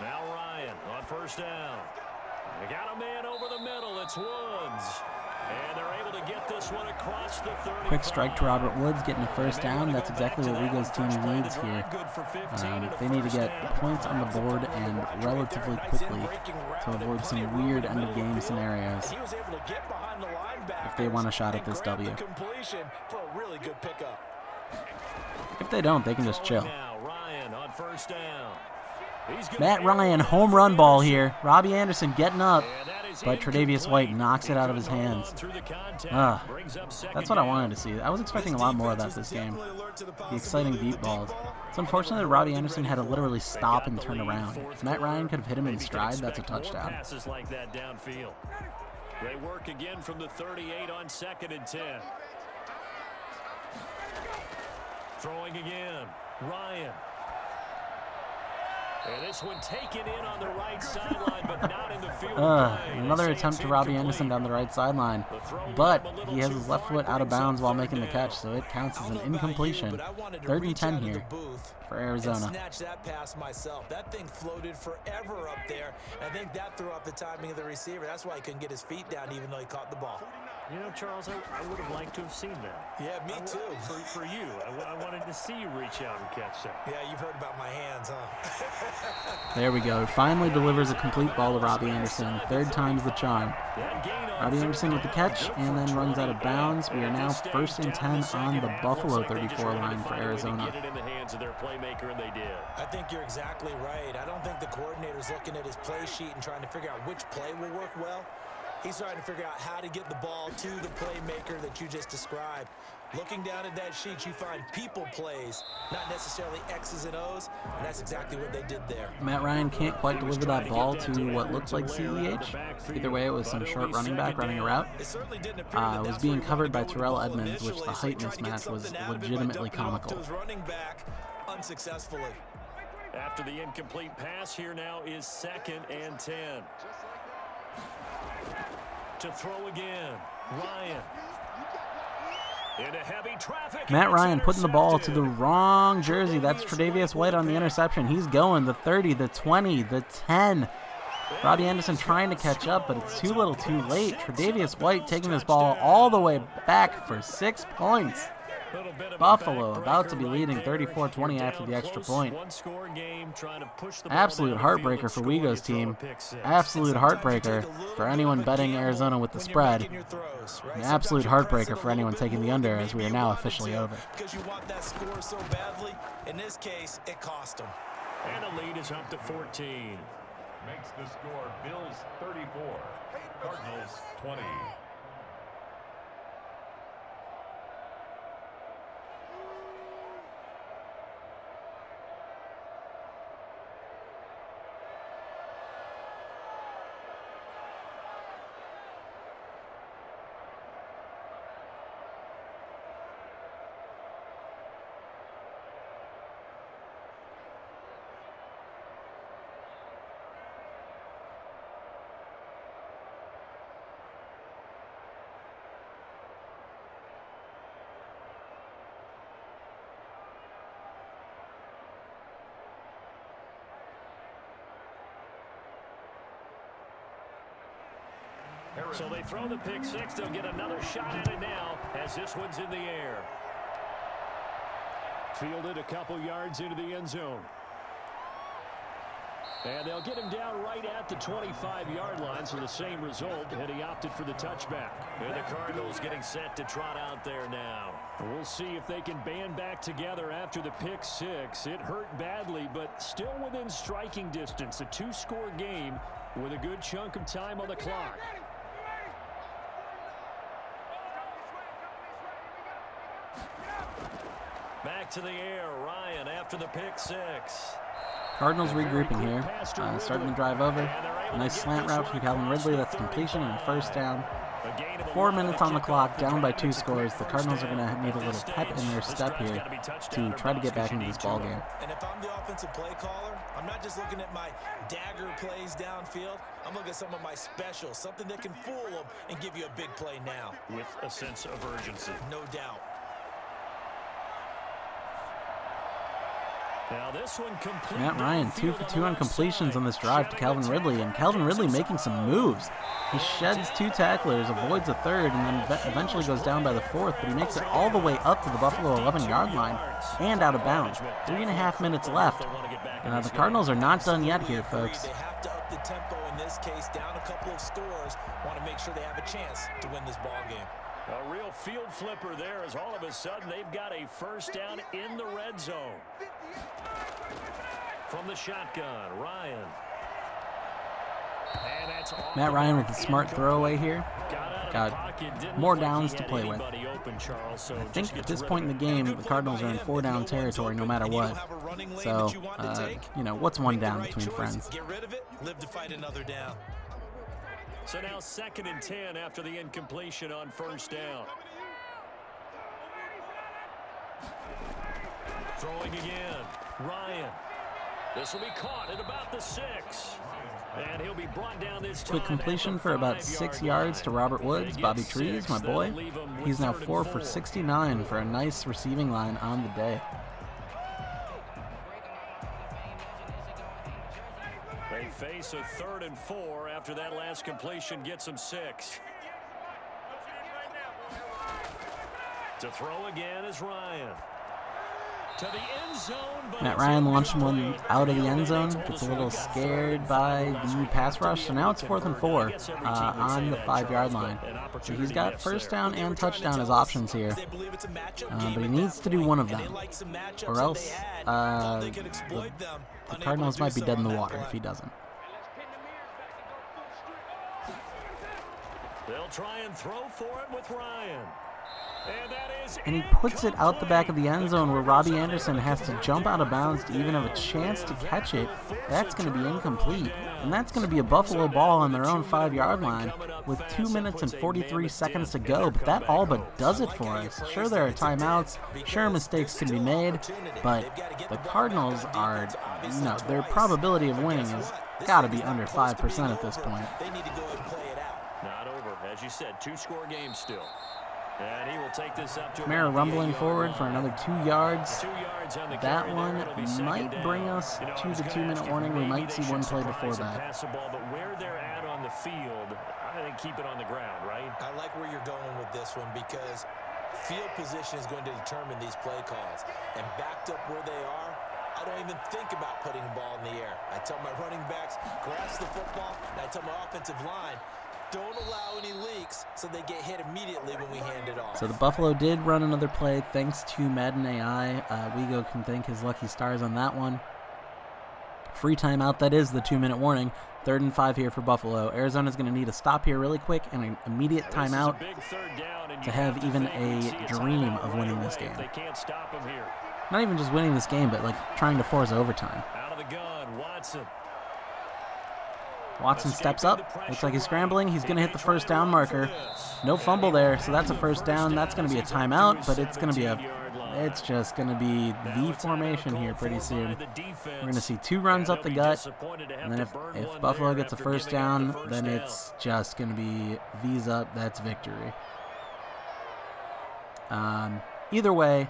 Now Ryan on 1st down. They got a man over the middle. It's Woods. And they're able to get this one across the 35. Quick strike to Robert Woods, getting a 1st down. That's exactly what Wego's team needs here. They need to get points on the board and relatively quickly to avoid some weird end-of-game scenarios if they want a shot at this W. If they don't, they can just chill. Ryan on 1st down. Matt Ryan, home run ball here. Robbie Anderson getting up, but Tre'Davious White knocks it out of his hands. That's what I wanted to see. I was expecting a lot more of that this game. The exciting deep balls. It's unfortunate that Robbie Anderson had to literally stop and turn around. If Matt Ryan could have hit him in stride, that's a touchdown. They work again from the 38 on 2nd and 10. Throwing again, Ryan. And this one taken in on the right sideline, but not in the field. Another attempt to Robbie Anderson down the right sideline, but he has his left foot out of bounds while making the catch, so it counts as an incompletion. 3rd and 10 here for Arizona. Snatch that pass myself. That thing floated forever up there. I think that threw off the timing of the receiver. That's why he couldn't get his feet down, even though he caught the ball. You know, Charles, I would have liked to have seen that. Yeah, me too. For you, I wanted to see you reach out and catch that. Yeah, you've heard about my hands, huh? There we go. Finally delivers a complete ball to Robbie Anderson. 3rd time's the charm. Robbie Anderson with the catch and then runs out of bounds. We are now 1st and 10 on the Buffalo 34 line for Arizona. Get it in the hands of their playmaker, and they did. I think you're exactly right. I don't think the coordinator's looking at his play sheet and trying to figure out which play will work well. He's trying to figure out how to get the ball to the playmaker that you just described. Looking down at that sheet, you find people plays, not necessarily X's and O's, and that's exactly what they did there. Matt Ryan can't quite deliver that ball to what looks like CEH. Either way, it was some short running back running a route. It was being covered by Terrell Edmonds, which the height mismatch was legitimately comical. Unsuccessfully. After the incomplete pass, here now is 2nd and 10. To throw again, Ryan. Into heavy traffic. Matt Ryan putting the ball to the wrong jersey. That's Tre'Davious White on the interception. He's going the 30, the 20, the 10. Robbie Anderson trying to catch up, but it's too little too late. Tre'Davious White taking this ball all the way back for 6 points. Buffalo about to be leading 34-20 after the extra point. Absolute heartbreaker for Wego's team. Absolute heartbreaker for anyone betting Arizona with the spread. An absolute heartbreaker for anyone taking the under, as we are now officially over. Because you want that score so badly. In this case, it cost them. And the lead is up to 14. Makes the score Bills 34, Cardinals 20. So they throw the pick six. They'll get another shot at it now as this one's in the air. Fielded a couple yards into the end zone. And they'll get him down right at the 25-yard line, so the same result, and he opted for the touchback. And the Cardinals getting set to trot out there now. We'll see if they can band back together after the pick six. It hurt badly, but still within striking distance. A two-score game with a good chunk of time on the clock. Back to the air, Ryan after the pick six. Cardinals regrouping here, starting to drive over. A nice slant route from Calvin Ridley. That's completion and a first down. 4 minutes on the clock, down by 2 scores. The Cardinals are going to need a little pep in their step here to try to get back into this ball game. And if I'm the offensive play caller, I'm not just looking at my dagger plays downfield. I'm looking at some of my specials, something that can fool them and give you a big play now. With a sense of urgency. No doubt. Now this one complete. Matt Ryan, 2 for 2 on completions on this drive to Calvin Ridley, and Calvin Ridley making some moves. He sheds 2 tacklers, avoids a third, and then eventually goes down by the 4th, but he makes it all the way up to the Buffalo 11-yard line and out of bounds. 3.5 minutes left. The Cardinals are not done yet here, folks. They have to up the tempo in this case, down a couple of scores. Want to make sure they have a chance to win this ball game. A real field flipper there, as all of a sudden they've got a first down in the red zone. From the shotgun, Ryan. And that's Matt Ryan with a smart throwaway here. Got more downs to play with. I think at this point in the game, the Cardinals are in 4-down territory no matter what. So, what's one down between friends? Get rid of it, live to fight another down. So now 2nd and 10 after the incompletion on first down. Throwing again, Ryan. This will be caught at about the 6. And he'll be brought down this time. Quick completion for about 6 yards to Robert Woods. Bobby Trees, my boy. He's now 4 for 69 for a nice receiving line on the day. They face a 3rd and 4 after that last completion gets them 6. To throw again is Ryan. To the end zone, Matt Ryan launched one out of the end zone. Gets a little scared by the pass rush. So now it's 4th and 4 on the 5-yard line. So he's got first down and touchdown as options here. But he needs to do one of them. Or else the Cardinals might be dead in the water if he doesn't. They'll try and throw for it with Ryan. And he puts it out the back of the end zone where Robbie Anderson has to jump out of bounds to even have a chance to catch it. That's going to be incomplete. And that's going to be a Buffalo ball on their own 5-yard line with 2 minutes and 43 seconds to go. But that all but does it for us. Sure, there are timeouts. Sure, mistakes can be made. But the Cardinals are, their probability of winning has got to be under 5% at this point. They need to go and play it out. Not over. As you said, 2-score game still. And he will take this up to Kamara rumbling forward for another 2 yards. That one might bring us to the 2-minute warning. We might see one play before that. Pass the ball, but where they're at on the field, I think keep it on the ground, right? I like where you're going with this one because Field position is going to determine these play calls. And backed up where they are, I don't even think about putting the ball in the air. I tell my running backs, grasp the football, and I tell my offensive line, don't allow any leaks so they get hit immediately when we hand it off. So the Buffalo did run another play thanks to Madden AI. Wego can thank his lucky stars on that one. Free timeout, that is the 2-minute warning. 3rd and 5 here for Buffalo. Arizona's going to need a stop here really quick and an immediate timeout to have even a dream of winning this game. Not even just winning this game, but like trying to force overtime. Out of the gun, Watson. Watson steps up. Looks like he's scrambling. He's going to hit the first down marker. No fumble there, so that's a first down. That's going to be a timeout, but it's going to be it's just going to be the formation here pretty soon. We're going to see 2 runs up the gut, and then if Buffalo gets a first down, then it's just going to be V's up. That's victory. Either way,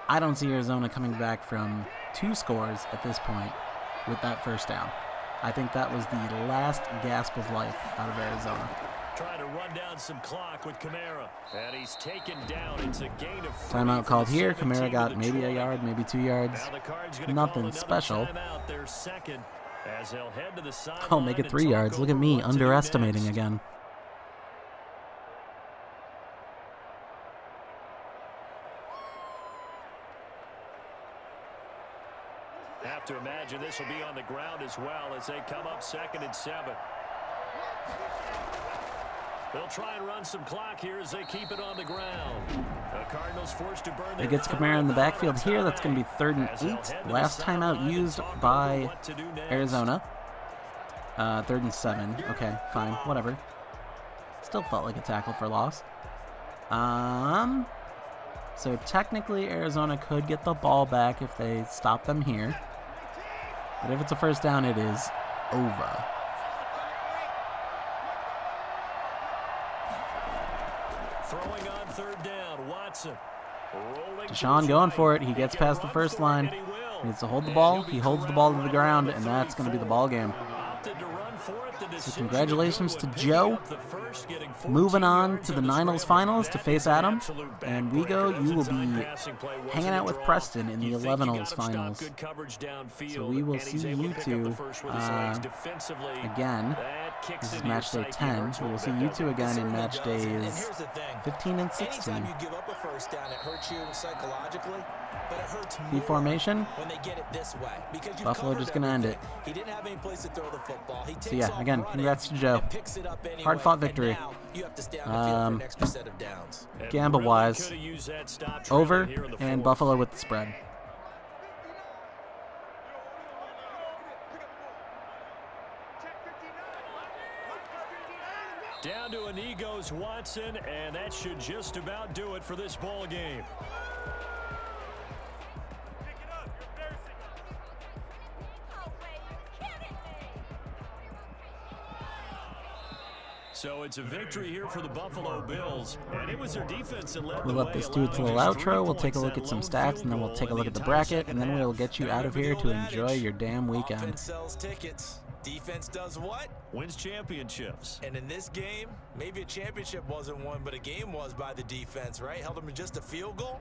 I don't see Arizona coming back from 2 scores at this point with that first down. I think that was the last gasp of life out of Arizona. Trying to run down some clock with Kamara, and he's taken down. It's a gain of 3. Timeout called here. Kamara got maybe a yard, maybe 2 yards. Nothing special. Oh, make it 3 yards. Look at me underestimating again. Have to imagine this will be on the ground as well as they come up 2nd and 7. They'll try and run some clock here as they keep it on the ground. The Cardinals forced to burn. It gets Kamara in the backfield here. That's going to be 3rd and 8. Last timeout used by Arizona. 3rd and 7. Okay, fine, whatever. Still felt like a tackle for loss. So technically Arizona could get the ball back if they stop them here. But if it's a first down, it is over. Throwing on 3rd down, Watson. Deshaun going for it. He gets past the first line. He needs to hold the ball. He holds the ball to the ground, and that's going to be the ball game. So congratulations to Joe. Moving on to the Niners finals to face Adam. And Wego, you will be hanging out with Preston in the 11als finals. So we will see you two again. This is match day 10. We will see you two again in match days 15 and 16. Anytime you give up a first down, it hurts you psychologically, but it hurts V formation. when they get it this way. Because Buffalo just going to end it. He didn't have any place to throw the football. He So yeah, again, congrats to Joe. Hard-fought victory. Gamble-wise, over, and Buffalo with the spread. Down to an egos Watson, and that should just about do it for this ball game. So it's a victory here for the Buffalo Bills, and it was their defense that led the way. We'll let this do its little outro. We'll take a look at some stats, and then we'll take a look at the bracket, and then we'll get you out of here to enjoy your damn weekend. Offense sells tickets. Defense does what? Wins championships. And in this game, maybe a championship wasn't won, but a game was by the defense, right? Held them to just a field goal.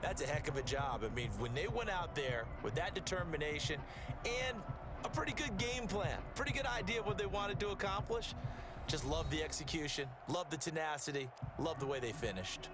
That's a heck of a job. I mean, when they went out there with that determination and a pretty good game plan, pretty good idea of what they wanted to accomplish, just love the execution, love the tenacity, love the way they finished.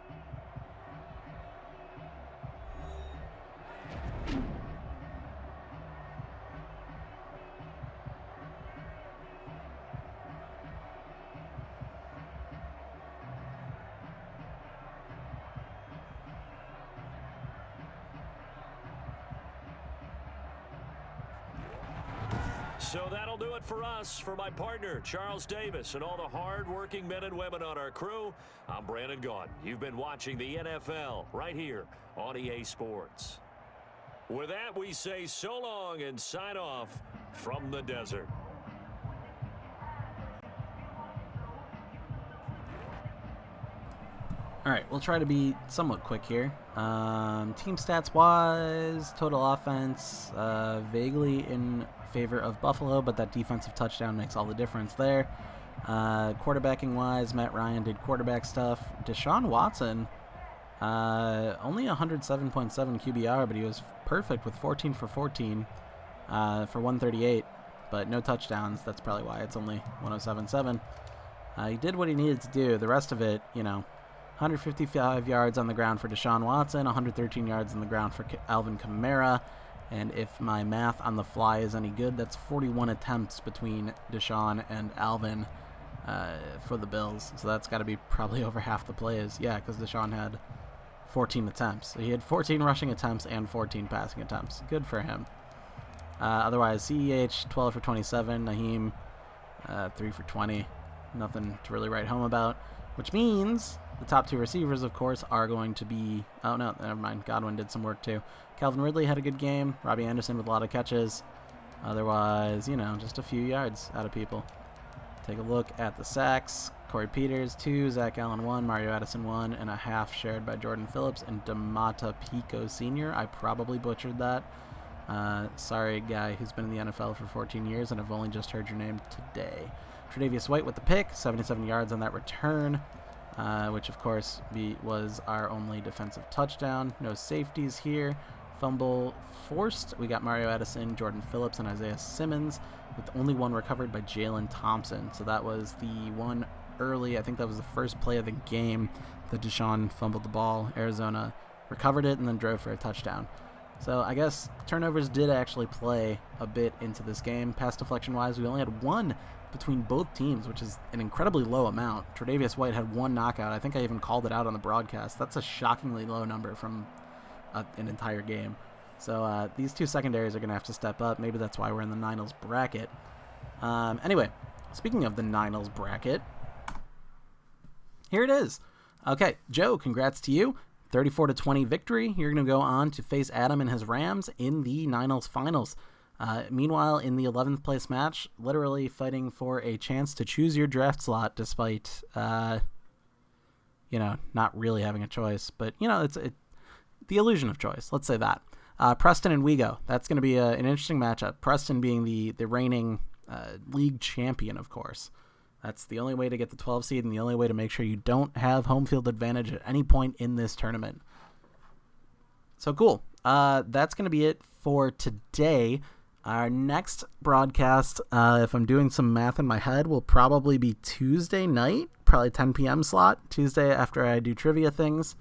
So that'll do it for us. For my partner, Charles Davis, and all the hard-working men and women on our crew, I'm Brandon Gaudin. You've been watching the NFL right here on EA Sports. With that, we say so long and sign off from the desert. All right, we'll try to be somewhat quick here. Team stats wise, total offense, vaguely in favor of Buffalo, but that defensive touchdown makes all the difference there. Quarterbacking wise, Matt Ryan did quarterback stuff. Deshaun Watson Only 107.7 QBR, but he was perfect with 14 for 14 for 138, but no touchdowns. That's probably why it's only 107.7. He did what he needed to do. The rest of it, 155 yards on the ground for Deshaun Watson, 113 yards on the ground for Alvin Kamara, and if my math on the fly is any good, that's 41 attempts between Deshaun and Alvin for the Bills. So that's got to be probably over half the plays. Yeah, because Deshaun had 14 attempts. So he had 14 rushing attempts and 14 passing attempts. Good for him. Otherwise, CEH, 12 for 27. Naheem, 3 for 20. Nothing to really write home about, which means the top two receivers, of course, are going to be... Oh, no, never mind. Godwin did some work, too. Calvin Ridley had a good game. Robbie Anderson with a lot of catches. Otherwise, just a few yards out of people. Take a look at the sacks. Corey Peters, 2. Zach Allen, 1. Mario Addison, 1.5 shared by Jordan Phillips and Damata Pico Sr. I probably butchered that. Sorry, guy who's been in the NFL for 14 years, and I've only just heard your name today. Tre'Davious White with the pick, 77 yards on that return, which, of course, was our only defensive touchdown. No safeties here. Fumble forced. We got Mario Addison, Jordan Phillips, and Isaiah Simmons, with only one recovered by Jalen Thompson. So that was the one early. I think that was the first play of the game that Deshaun fumbled the ball. Arizona recovered it and then drove for a touchdown. So I guess turnovers did actually play a bit into this game. Pass deflection-wise, we only had one between both teams, which is an incredibly low amount. Tre'Davious White had one knockout. I think I even called it out on the broadcast. That's a shockingly low number from an entire game. So these two secondaries are going to have to step up. Maybe that's why we're in the Niners bracket. Anyway, speaking of the Niners bracket, here it is. Okay, Joe, congrats to you. 34-20 victory. You're going to go on to face Adam and his Rams in the Niners finals. Meanwhile, in the 11th place match, literally fighting for a chance to choose your draft slot despite, not really having a choice. But, it's the illusion of choice. Let's say that. Preston and Wego. That's going to be an interesting matchup. Preston being the reigning league champion, of course. That's the only way to get the 12 seed and the only way to make sure you don't have home field advantage at any point in this tournament. So cool. That's going to be it for today. Our next broadcast, if I'm doing some math in my head, will probably be Tuesday night, probably 10 p.m. slot, Tuesday after I do trivia things.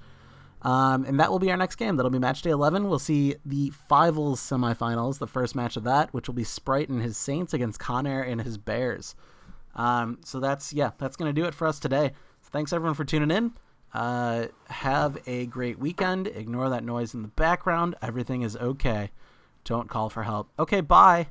And that will be our next game. That'll be match day 11. We'll see the Fivals semifinals, the first match of that, which will be Sprite and his Saints against Conair and his Bears. So that's going to do it for us today. So thanks everyone for tuning in. Have a great weekend. Ignore that noise in the background. Everything is okay. Don't call for help. Okay, bye.